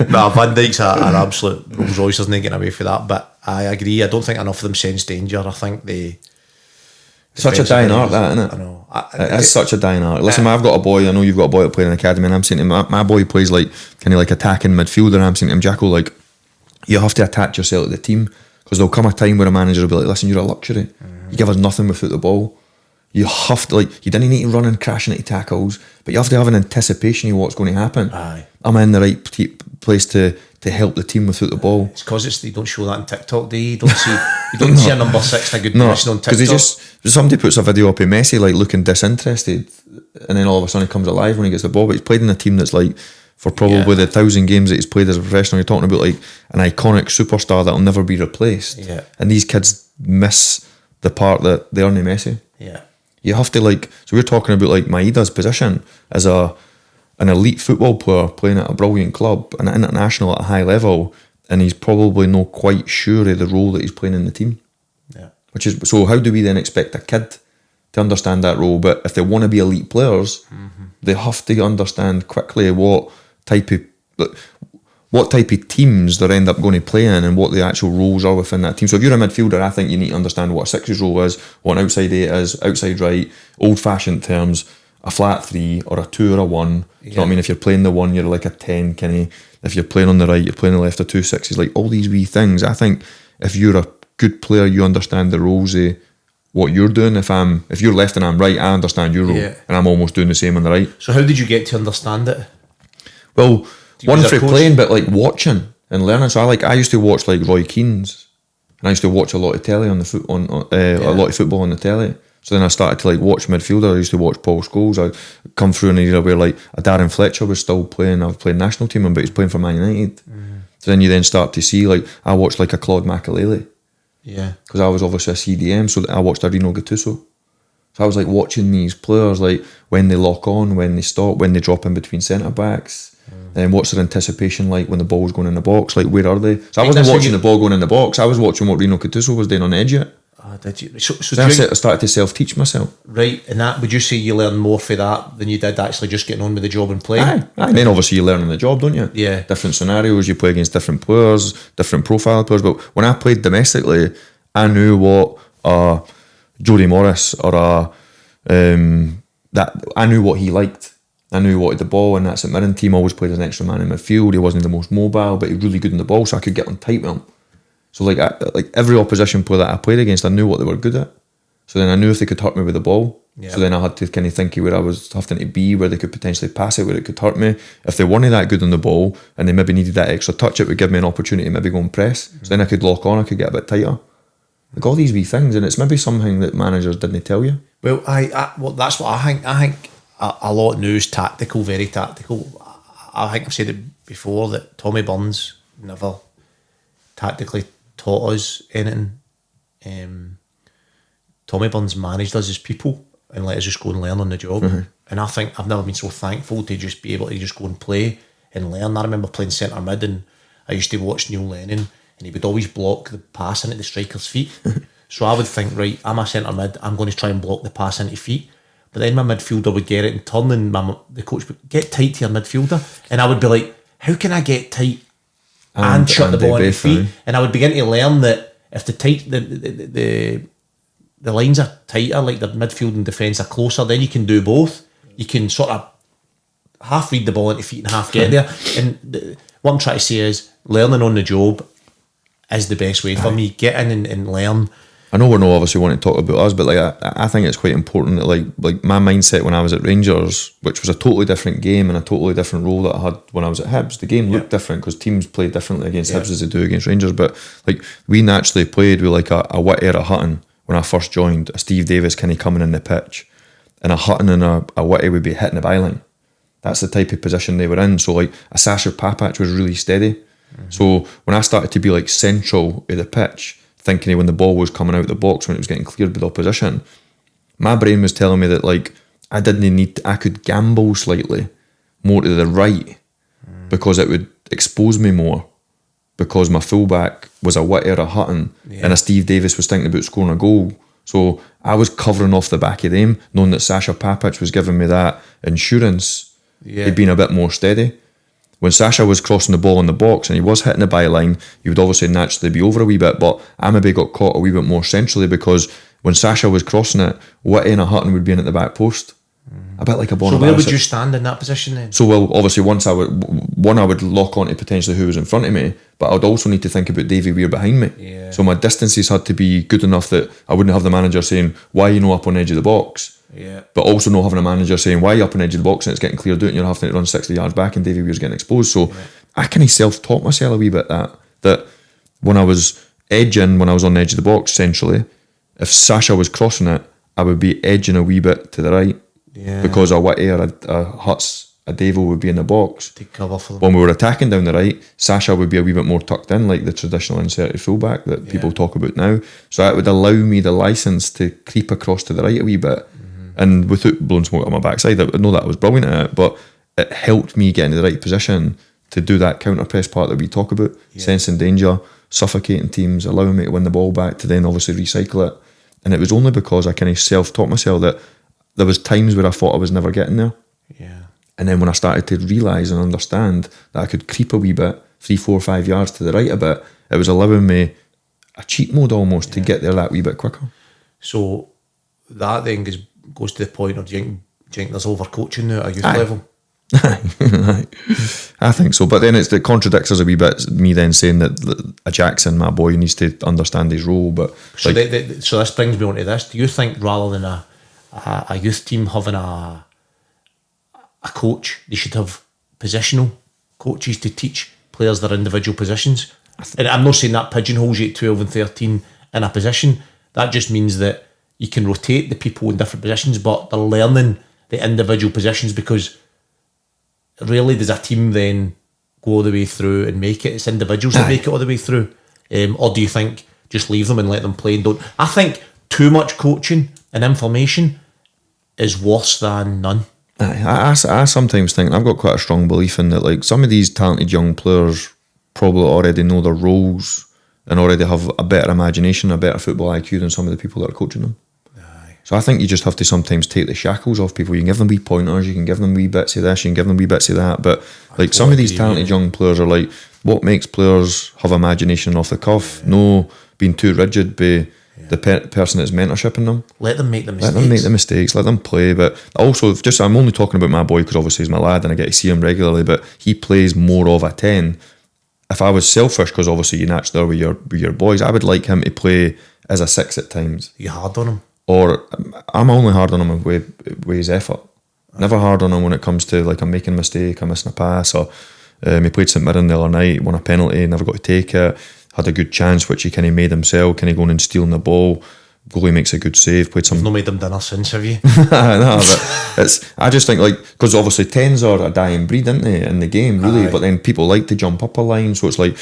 Nah, Van Dijk's an absolute Rolls Royce, isn't he, getting away for that? But I agree. I don't think enough of them sense danger. I think they. Such a dying art, that, isn't it? I know. It's such a dying art. Listen, I've got a boy. I know you've got a boy that played in the academy, and I'm saying to him, my boy plays like kind of like attacking midfielder. I'm saying to him, Jacko, like you have to attach yourself to the team because there'll come a time where a manager will be like, listen, you're a luxury. You give us nothing without the ball. You have to, like, you didn't need to run and crash into tackles, but you have to have an anticipation of what's going to happen. Aye. Am I in the right place to help the team without the ball? It's because they don't show that on TikTok, do you? You don't see a number 6 in a good position on TikTok. Because somebody puts a video up of Messi like looking disinterested, and then all of a sudden he comes alive when he gets the ball. But he's played in a team that's like, for probably the 1,000 games that he's played as a professional, you're talking about like an iconic superstar that'll never be replaced. Yeah. And these kids miss the part that they're not Messi. Yeah. You have to so we're talking about like Maeda's position as an elite football player playing at a brilliant club, an international at a high level, and he's probably not quite sure of the role that he's playing in the team. Yeah. Which is, so how do we then expect a kid to understand that role? But if they want to be elite players, they have to understand quickly what type of teams they end up going to play in and what the actual roles are within that team. So if you're a midfielder, I think you need to understand what a 6's role is, what an outside 8 is, outside right, old-fashioned terms, a flat 3 or a 2 or a 1. You know what I mean? If you're playing the 1, you're like a 10, kinda. If you're playing on the right, you're playing on the left, a 2 6s, like all these wee things. I think if you're a good player, you understand the roles of what you're doing. If you're left and I'm right, I understand your role, and I'm almost doing the same on the right. So how did you get to understand it? Well, one for playing, but like watching and learning. So I used to watch like Roy Keane's, and I used to watch a lot of telly on the a lot of football on the telly. So then I started to like watch midfielder. I used to watch Paul Scholes. I come through an era where like a Darren Fletcher was still playing. I was playing national team, but he's playing for Man United. So then you then start to see like I watched like a Claude Makelele. Yeah. Because I was obviously a CDM, so I watched a Rino Gattuso. So I was like watching these players, like when they lock on, when they stop, when they drop in between centre backs. And what's their anticipation like when the ball's going in the box? Like where are they? So I wasn't watching the ball going in the box. I was watching what Rino Gattuso was doing on edge yet. Did you? So I started to self-teach myself. Right, and that, would you say you learned more for that than you did actually just getting on with the job and playing? Aye. And then obviously you learn on the job, don't you? Yeah. Different scenarios, you play against different players, different profile players. But when I played domestically, I knew what Jody Morris or that I knew what he liked. I knew he wanted the ball, and that's at Mirren team always played as an extra man in midfield. He wasn't the most mobile, but he was really good in the ball, so I could get on tight with him. So like every opposition player that I played against, I knew what they were good at. So then I knew if they could hurt me with the ball. Yeah. So then I had to kind of think of where I was having to be, where they could potentially pass it, where it could hurt me. If they weren't that good on the ball and they maybe needed that extra touch, it would give me an opportunity to maybe go and press. So then I could lock on, I could get a bit tighter. Like all these wee things, and it's maybe something that managers didn't tell you. Well, well, that's what I think. I think a lot new is tactical, very tactical. I think I've said it before that Tommy Burns never tactically taught us anything. Tommy Burns managed us as people and let us just go and learn on the job. And I think I've never been so thankful to just be able to just go and play and learn. I remember playing centre mid, and I used to watch Neil Lennon, and he would always block the pass into the striker's feet. So I would think, right, I'm a centre mid, I'm going to try and block the pass into feet. But then my midfielder would get it and turn, and the coach would get tight to your midfielder, and I would be like, how can I get tight and shut the ball into feet? And I would begin to learn that if the lines are tighter, like the midfield and defence are closer, then you can do both. You can sort of half read the ball into feet and half get there. And what I'm trying to say is learning on the job is the best way for me. Get in and learn. I know we're not obviously wanting to talk about us, but like I think it's quite important that like my mindset when I was at Rangers, which was a totally different game and a totally different role that I had when I was at Hibs. The game looked different because teams play differently against Hibs as they do against Rangers. But like we naturally played with like a Whit era Hutton when I first joined, a Steve Davis kind of coming in the pitch, and a Hutton and a Whitty would be hitting the byline. That's the type of position they were in. So like a Sasha Papac was really steady. Mm-hmm. So when I started to be like central of the pitch, thinking of when the ball was coming out the box, when it was getting cleared by the opposition, my brain was telling me that like I could gamble slightly more to the right because it would expose me more, because my fullback was a Whitty or a Hutton and a Steve Davis was thinking about scoring a goal. So I was covering off the back of them, knowing that Sasha Papac was giving me that insurance. He'd been a bit more steady. When Sasha was crossing the ball in the box and he was hitting the byline, he would obviously naturally be over a wee bit, but I maybe got caught a wee bit more centrally because when Sasha was crossing it, Whitty and a Hutton would be in at the back post. A bit like a Bonner. So where would you stand in that position then? So well, obviously I would lock on to potentially who was in front of me, but I would also need to think about Davy Weir behind me. Yeah. So my distances had to be good enough that I wouldn't have the manager saying, why are you not up on the edge of the box? Yeah. But also not having a manager saying, why are you up on the edge of the box and it's getting cleared out and you're having to run 60 yards back and Davy Weir's getting exposed. So I kind of self-taught myself a wee bit that when I was edging, when I was on the edge of the box centrally, if Sasha was crossing it, I would be edging a wee bit to the right. Yeah. Because a Whitty or a Huts, a Davo would be in the box. Take cover for them. When we were attacking down the right, Sasha would be a wee bit more tucked in, like the traditional inserted fullback that people talk about now. So that would allow me the license to creep across to the right a wee bit. And without blowing smoke on my backside, I know that I was brilliant at it, but it helped me get into the right position to do that counter press part that we talk about, sensing danger, suffocating teams, allowing me to win the ball back to then obviously recycle it. And it was only because I kind of self-taught myself that there was times where I thought I was never getting there. Yeah. And then when I started to realise and understand that I could creep a wee bit, 3, 4, 5 yards to the right a bit, it was allowing me a cheat mode almost to get there that wee bit quicker. So that then goes to the point of do you think there's overcoaching now at a youth level? I think so, but then it contradicts us a wee bit, me then saying that a Jackson, my boy, needs to understand his role. But so, so this brings me on to this. Do you think rather than a youth team having a coach, they should have positional coaches to teach players their individual positions? And I'm not saying that pigeonholes you at 12 and 13 in a position. That just means that you can rotate the people in different positions, but they're learning the individual positions, because rarely does a team then go all the way through and make it. It's individuals that make it all the way through. Or do you think just leave them and let them play and don't? I think too much coaching and information is worse than none. I sometimes think, I've got quite a strong belief in that, like some of these talented young players probably already know their roles and already have a better imagination, a better football IQ than some of the people that are coaching them. So I think you just have to sometimes take the shackles off people. You can give them wee pointers, you can give them wee bits of this, you can give them wee bits of that. But like some of these talented young players are like, what makes players have imagination off the cuff? No being too rigid by the person that's mentorshiping them. Let them make the mistakes. Let them make the mistakes, let them play. But also, I'm only talking about my boy because obviously he's my lad and I get to see him regularly, but he plays more of a 10. If I was selfish, because obviously you naturally are with your boys, I would like him to play as a 6 at times. You hard on him? Or I'm only hard on him with his effort. Never hard on him when it comes to like I'm making a mistake, I'm missing a pass, or he played St Mirren the other night, won a penalty, never got to take it, had a good chance which he kind of made himself, kind of going and stealing the ball. Goalie makes a good save. Played some. You've not made them dinner since, have you? No, but I just think like, because obviously 10s are a dying breed, aren't they, in the game really? But then people like to jump up a line, so it's like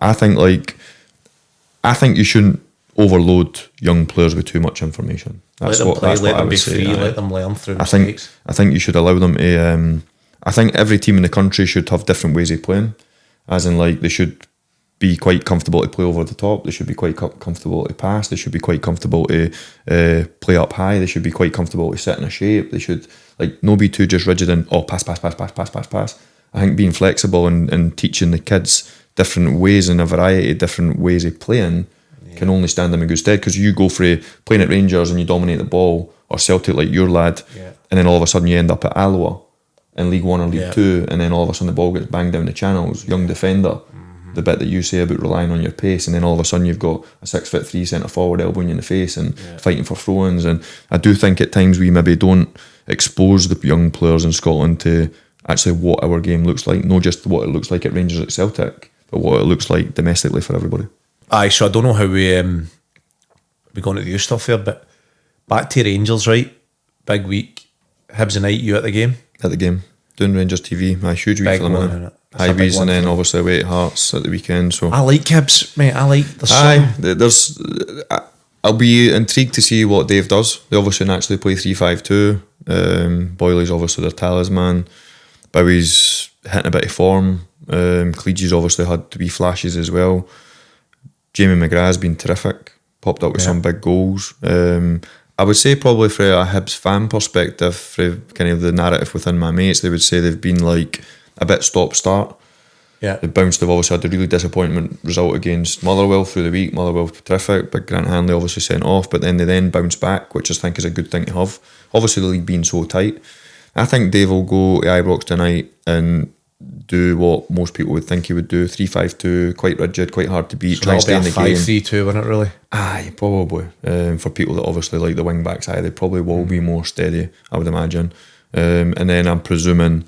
I think you shouldn't overload young players with too much information. That's let them play, let them be say, free, let them learn through mistakes. I think you should allow them to. I think every team in the country should have different ways of playing, as in like they should be quite comfortable to play over the top. They should be quite comfortable to pass. They should be quite comfortable to play up high. They should be quite comfortable to sit in a shape. They should not be too just rigid and pass. I think being flexible and teaching the kids different ways and a variety of different ways of playing can only stand them in good stead. Because you go for playing at Rangers and you dominate the ball, or Celtic like your lad, and then all of a sudden you end up at Alloa in League One or League Two, and then all of a sudden the ball gets banged down the channels. Young defender, the bit that you say about relying on your pace, and then all of a sudden you've got a 6'3" centre forward elbowing you in the face and fighting for throw-ins. And I do think at times we maybe don't expose the young players in Scotland to actually what our game looks like, not just what it looks like at Rangers at Celtic, but what it looks like domestically for everybody. Aye, so I don't know how we going to do stuff here, but back to Rangers, right? Big week. Hibs and night, you at the game? At the game. Doing Rangers TV. A huge week Big for them, isn't it? Highways, and then obviously away at Hearts at the weekend. So I like Hibs, mate. I like the I'll be intrigued to see what Dave does. They obviously naturally play 3-5-2. Boyley's obviously their talisman. Bowie's hitting a bit of form. Cleege's obviously had to be flashes as well. Jamie McGrath's been terrific. Popped up with some big goals. I would say probably from a Hibs fan perspective, for kind of the narrative within my mates, they would say they've been like a bit stop-start. Yeah. They've obviously had a really disappointment result against Motherwell through the week. Motherwell terrific, but Grant Hanley obviously sent off, but then they bounced back, which I think is a good thing to have. Obviously the league being so tight. I think Dave will go to Ibrox tonight and do what most people would think he would do, 3-5-2, quite rigid, quite hard to beat, so try and stay in the game. 5-3-2, wouldn't it really? Aye, probably. For people that obviously like the wing backs, they probably will be more steady, I would imagine. And then I'm presuming,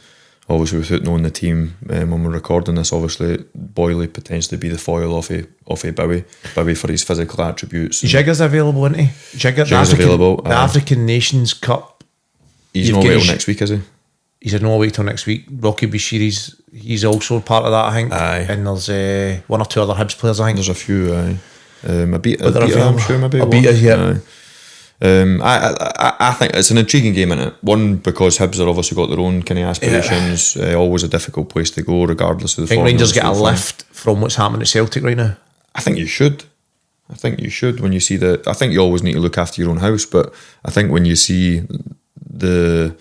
obviously without knowing the team, when we're recording this, obviously Boyley potentially be the foil off a Bowie for his physical attributes. Jigger's available, isn't he? Jigger's available. The African Nations Cup. He's not waiting till next week, is he? He's no wait till next week. Rocky Bashiri's, he's also part of that, I think. Aye. And there's one or two other Hibs players, I think. There's a few, aye. I'm sure maybe. Yeah. I think it's an intriguing game, innit? One, because Hibs have obviously got their own kind of aspirations. Always a difficult place to go, regardless of the. I think Rangers get a lift from what's happening at Celtic right now. I think you should. When you see I think you always need to look after your own house, but I think when you see the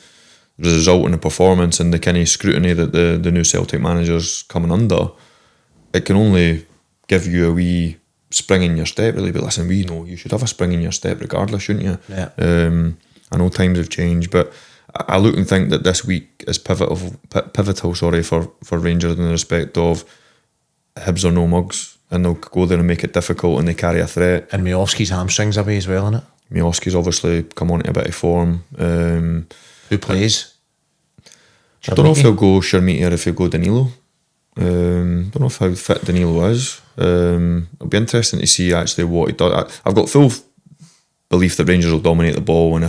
result and the performance and the kind of scrutiny that the new Celtic manager's coming under, it can only give you a wee spring in your step, really. But listen, we know you should have a spring in your step regardless, shouldn't you? Yeah. I know times have changed, but I look and think that this week is pivotal for Rangers in the respect of Hibs are no mugs, and they'll go there and make it difficult, and they carry a threat. And Miovski's hamstrings away as well, innit? Miovski's obviously come on to a bit of form. Who plays? I don't know if he'll go Shermiti or if he'll go Danilo. Don't know how fit Danilo is. It'll be interesting to see actually what he does. I've got full belief that Rangers will dominate the ball, and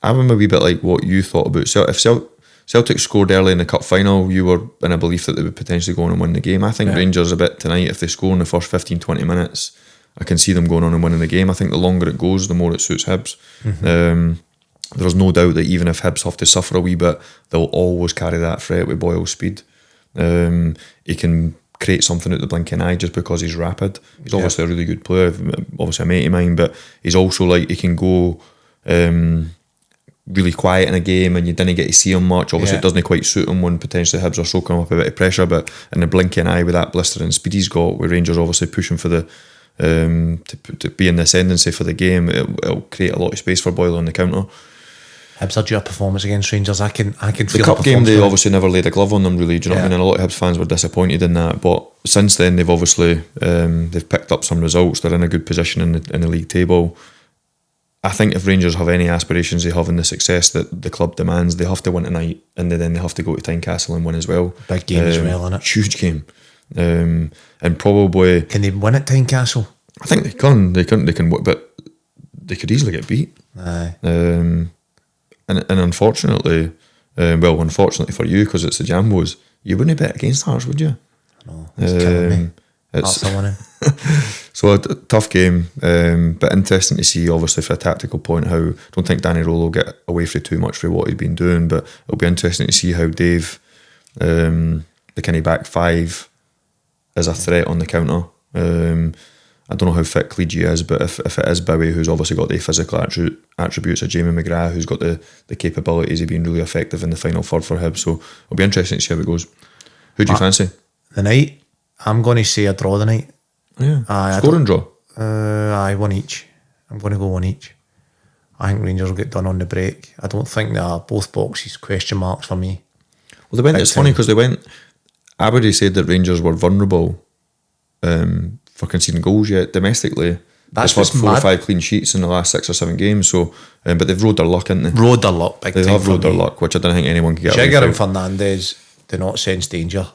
I'm a wee bit like what you thought about if Celtic scored early in the cup final, you were in a belief that they would potentially go on and win the game. I think Rangers a bit tonight, if they score in the first 15-20 minutes, I can see them going on and winning the game. I think the longer it goes, the more it suits Hibs. There's no doubt that even if Hibs have to suffer a wee bit, they'll always carry that threat with Boyle's speed. He can create something out the blinking eye just because he's rapid. He's obviously a really good player, obviously a mate of mine, but he's also like, he can go really quiet in a game and you didn't get to see him much. Obviously it doesn't quite suit him when potentially Hibs are soaking up a bit of pressure, but in the blinking eye with that blistering speed he's got, with Rangers obviously pushing for the to be in the ascendancy for the game, it'll create a lot of space for Boyle on the counter. Hibs are due a performance against Rangers. I can feel the cup game. They obviously never laid a glove on them, really. Do you know what I mean? And a lot of Hibs fans were disappointed in that. But since then, they've obviously they've picked up some results. They're in a good position in the league table. I think if Rangers have any aspirations they have in the success that the club demands, they have to win tonight, and then they have to go to Tynecastle and win as well. Big game as well, isn't it? Huge game. And probably, can they win at Tynecastle? I think they can. They can, but they could easily get beat. Aye. And unfortunately, unfortunately for you, because it's the Jambos, you wouldn't bet against Hearts, would you? No, it's killing me. So a tough game, but interesting to see, obviously, for a tactical point, how I don't think Danny Rohl will get away from too much for what he's been doing, but it'll be interesting to see how Dave, the kind of back five, as a threat on the counter. I don't know how fit Clegy is, but if it is Bowie, who's obviously got the physical attributes of Jamie McGrath, who's got the capabilities of being really effective in the final third for him, so it'll be interesting to see how it goes. Who do you fancy? The night, I'm going to say a draw tonight. Yeah, scoring draw. Aye, one each. I'm going to go one each. I think Rangers will get done on the break. I don't think that both boxes question marks for me. Well, it's funny because Aberdeen said that Rangers were vulnerable for conceding goals yet domestically. They've had 4 or 5 clean sheets in the last 6 or 7 games, so but they've rode their luck, haven't they? Rode their luck, big time. They have rode their luck, which I don't think anyone can get away Jigger from. and Fernandez do not sense danger.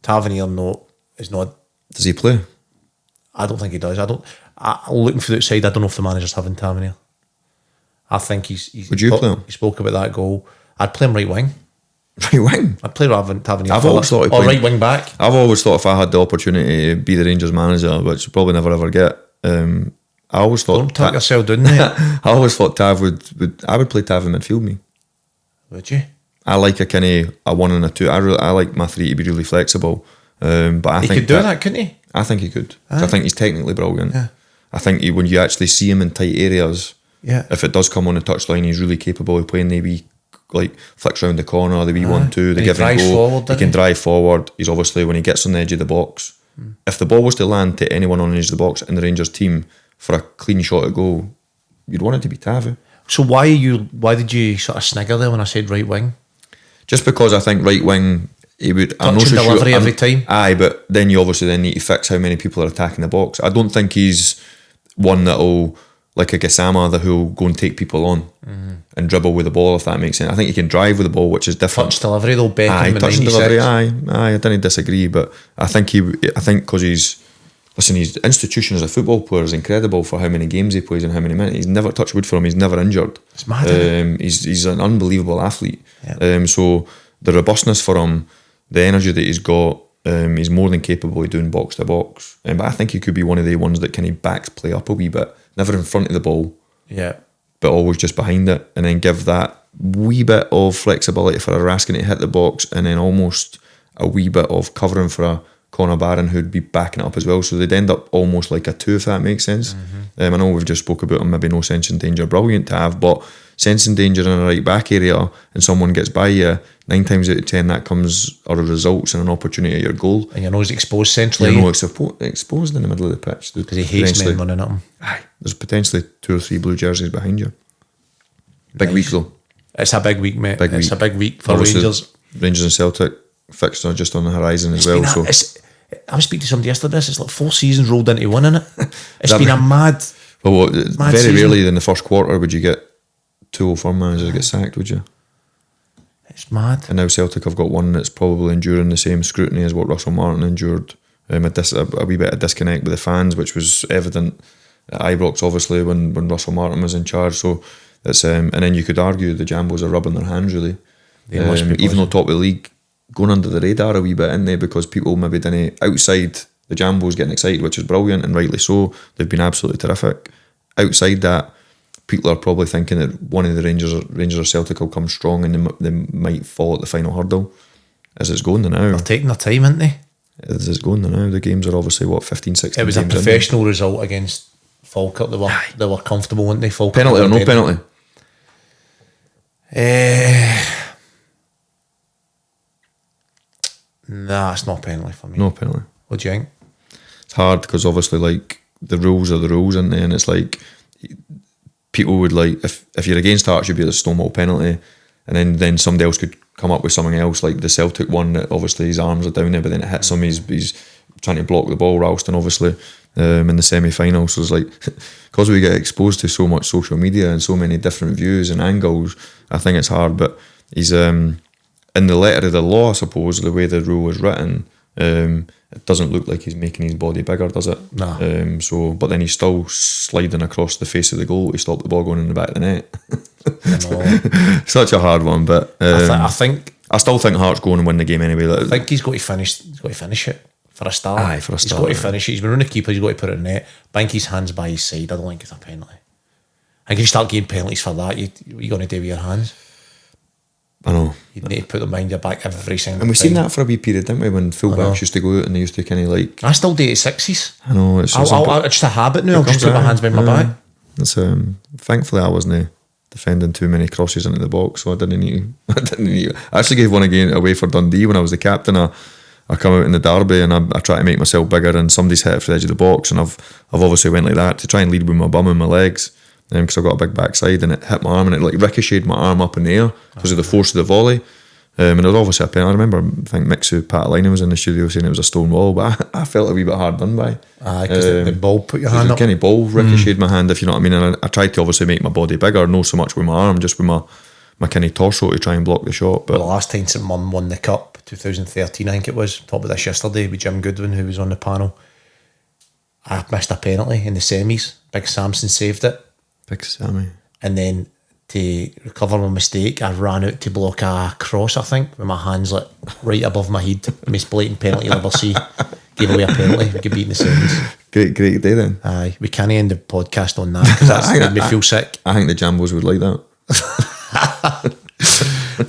Tavernier is not. Does he play? I don't think he does. Looking for the outside, I don't know if the manager's having Tavernier. I think he's. Would you play him? He spoke about that goal. I'd play him right wing. Right wing? I'd play Tavernier. I've always thought right wing back. I've always thought if I had the opportunity to be the Rangers manager, which you probably never ever get, I always thought. Don't tuck yourself down there. I always thought Tav I would play Tav in midfield. Me. Would you? I like a 1 and a 2. I like my 3 to be really flexible. But I think he could do that, couldn't he? I think he could. I think he's technically brilliant. Yeah. I think when you actually see him in tight areas, if it does come on the touchline, he's really capable of playing the wee, like, flicks around the corner, the wee 1-2, the give and go. He can drive forward. He's obviously, when he gets on the edge of the box, if the ball was to land to anyone on the edge of the box in the Rangers team for a clean shot at goal, you'd want it to be Tav. So why did you sort of snigger there when I said right wing? Just because I think right wing, he would touch and delivery every time. Aye, but then you obviously then need to fix how many people are attacking the box. I don't think he's one that'll, like a Gassama, who'll go and take people on and dribble with the ball, if that makes sense. I think he can drive with the ball, which is different. Touch delivery though, Beckham. Touch and delivery. Aye, I didn't disagree, but I think because his institution as a football player is incredible for how many games he plays and how many minutes. He's never touched wood for him. He's never injured. It's mad. He's an unbelievable athlete. Yeah. So the robustness for him, the energy that he's got, he's more than capable of doing box to box. But I think he could be one of the ones that kind of backs play up a wee bit, never in front of the ball, but always just behind it, and then give that wee bit of flexibility for a Raskin to hit the box, and then almost a wee bit of covering for a Conor Barron who'd be backing it up as well. So they'd end up almost like a 2, if that makes sense. I know we've just spoke about him, maybe no sense in danger, brilliant to have, but sense in danger in a right back area and someone gets by you, 9 times out of 10 that comes or results in an opportunity at your goal. And you know he's exposed centrally. You know it's exposed in the middle of the pitch. Because he hates men running at him. Aye, there's potentially 2 or 3 blue jerseys behind you. Big week though. It's a big week, mate. It's a big week for obviously, Rangers. Rangers and Celtic fixture just on the horizon as well. I was speaking to somebody yesterday. It's like 4 seasons rolled into one, innit? It's been a mad. Well, mad very season. rarely in the first quarter would you get 2 Old Firm managers get sacked, would you? It's mad. And now Celtic have got one that's probably enduring the same scrutiny as what Russell Martin endured. A wee bit of disconnect with the fans, which was evident at Ibrox, obviously, when Russell Martin was in charge. So it's and then you could argue the Jambos are rubbing their hands, really. Even though top of the league, going under the radar a wee bit, in there, because people maybe didn't, outside the Jambos getting excited, which is brilliant and rightly so. They've been absolutely terrific. Outside that, people are probably thinking that one of the Rangers or Celtic will come strong and they might fall at the final hurdle. As it's going now. They're taking their time, aren't they? As it's going now. The games are obviously, 15, 16 It was a games professional result against Falkirk. They were comfortable, weren't they? Falkirk, penalty or no penalty? Nah, it's not a penalty for me. No penalty. What do you think? It's hard because obviously, like, the rules are the rules, aren't they? And it's like people would like, if you're against Hearts, you'd be a stonewall penalty, and then somebody else could come up with something else, like the Celtic one that obviously his arms are down there, but then it hits him. He's trying to block the ball, Ralston, obviously, in the semi-final. So it's like, because we get exposed to so much social media and so many different views and angles, I think it's hard. But he's in the letter of the law, I suppose, the way the rule is written, it doesn't look like he's making his body bigger, does it? No. But then he's still sliding across the face of the goal to stop the ball going in the back of the net. Such a hard one, but I still think Hearts go and win the game anyway. I think he's got to finish. He's got to finish it for a start. Aye, for a start. He's got to finish it. He's been running the keeper. He's got to put it in net. I think his hands by his side. I don't think it's a penalty. I think if you start getting penalties for that, you're going to do with your hands. I know. You'd need to put them behind your back every single time. And we've seen that for a wee period, didn't we? When fullbacks used to go out and they used to kind of like... I still do 86s. I know. It's just a habit now. I'll just put my hands behind my back. It's, thankfully, I wasn't defending too many crosses into the box, so I didn't need to. I actually gave one again away for Dundee when I was the captain. I come out in the derby and I try to make myself bigger, and somebody's hit it for the edge of the box, and I've obviously went like that to try and lead with my bum and my legs, because I've got a big backside, and it hit my arm and it like ricocheted my arm up in the air because of the force of the volley. And it was obviously a penalty. I remember, I think Mixu Patalina was in the studio saying it was a stone wall, but I felt a wee bit hard done by. Because the ball put your hand up. The kind of ball ricocheted my hand, if you know what I mean. And I tried to obviously make my body bigger, not so much with my arm, just with my kind of torso to try and block the shot. But the last time St Mirren won the Cup, 2013 I think it was, talked about this yesterday with Jim Goodwin, who was on the panel. I missed a penalty in the semis. Big Samson saved it. Big Sammy. And then to recover my mistake, I ran out to block a cross, I think, with my hands like right above my head. Most blatant penalty you'll ever see. Gave away a penalty. We could beat in the semis. Great day then. Aye, we can't end the podcast on that because that's made me feel sick. I think the Jambos would like that.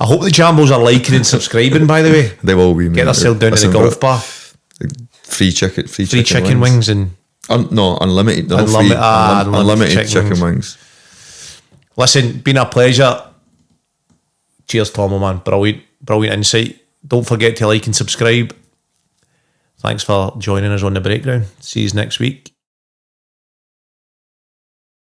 I hope the Jambos are liking and subscribing, by the way. They will be. Get themselves down to the golf bar. Free chicken wings and... unlimited. Unlimited chicken wings. Listen, been a pleasure. Cheers, Tomo, man. Brilliant insight. Don't forget to like and subscribe. Thanks for joining us on The Breakdown. See you next week.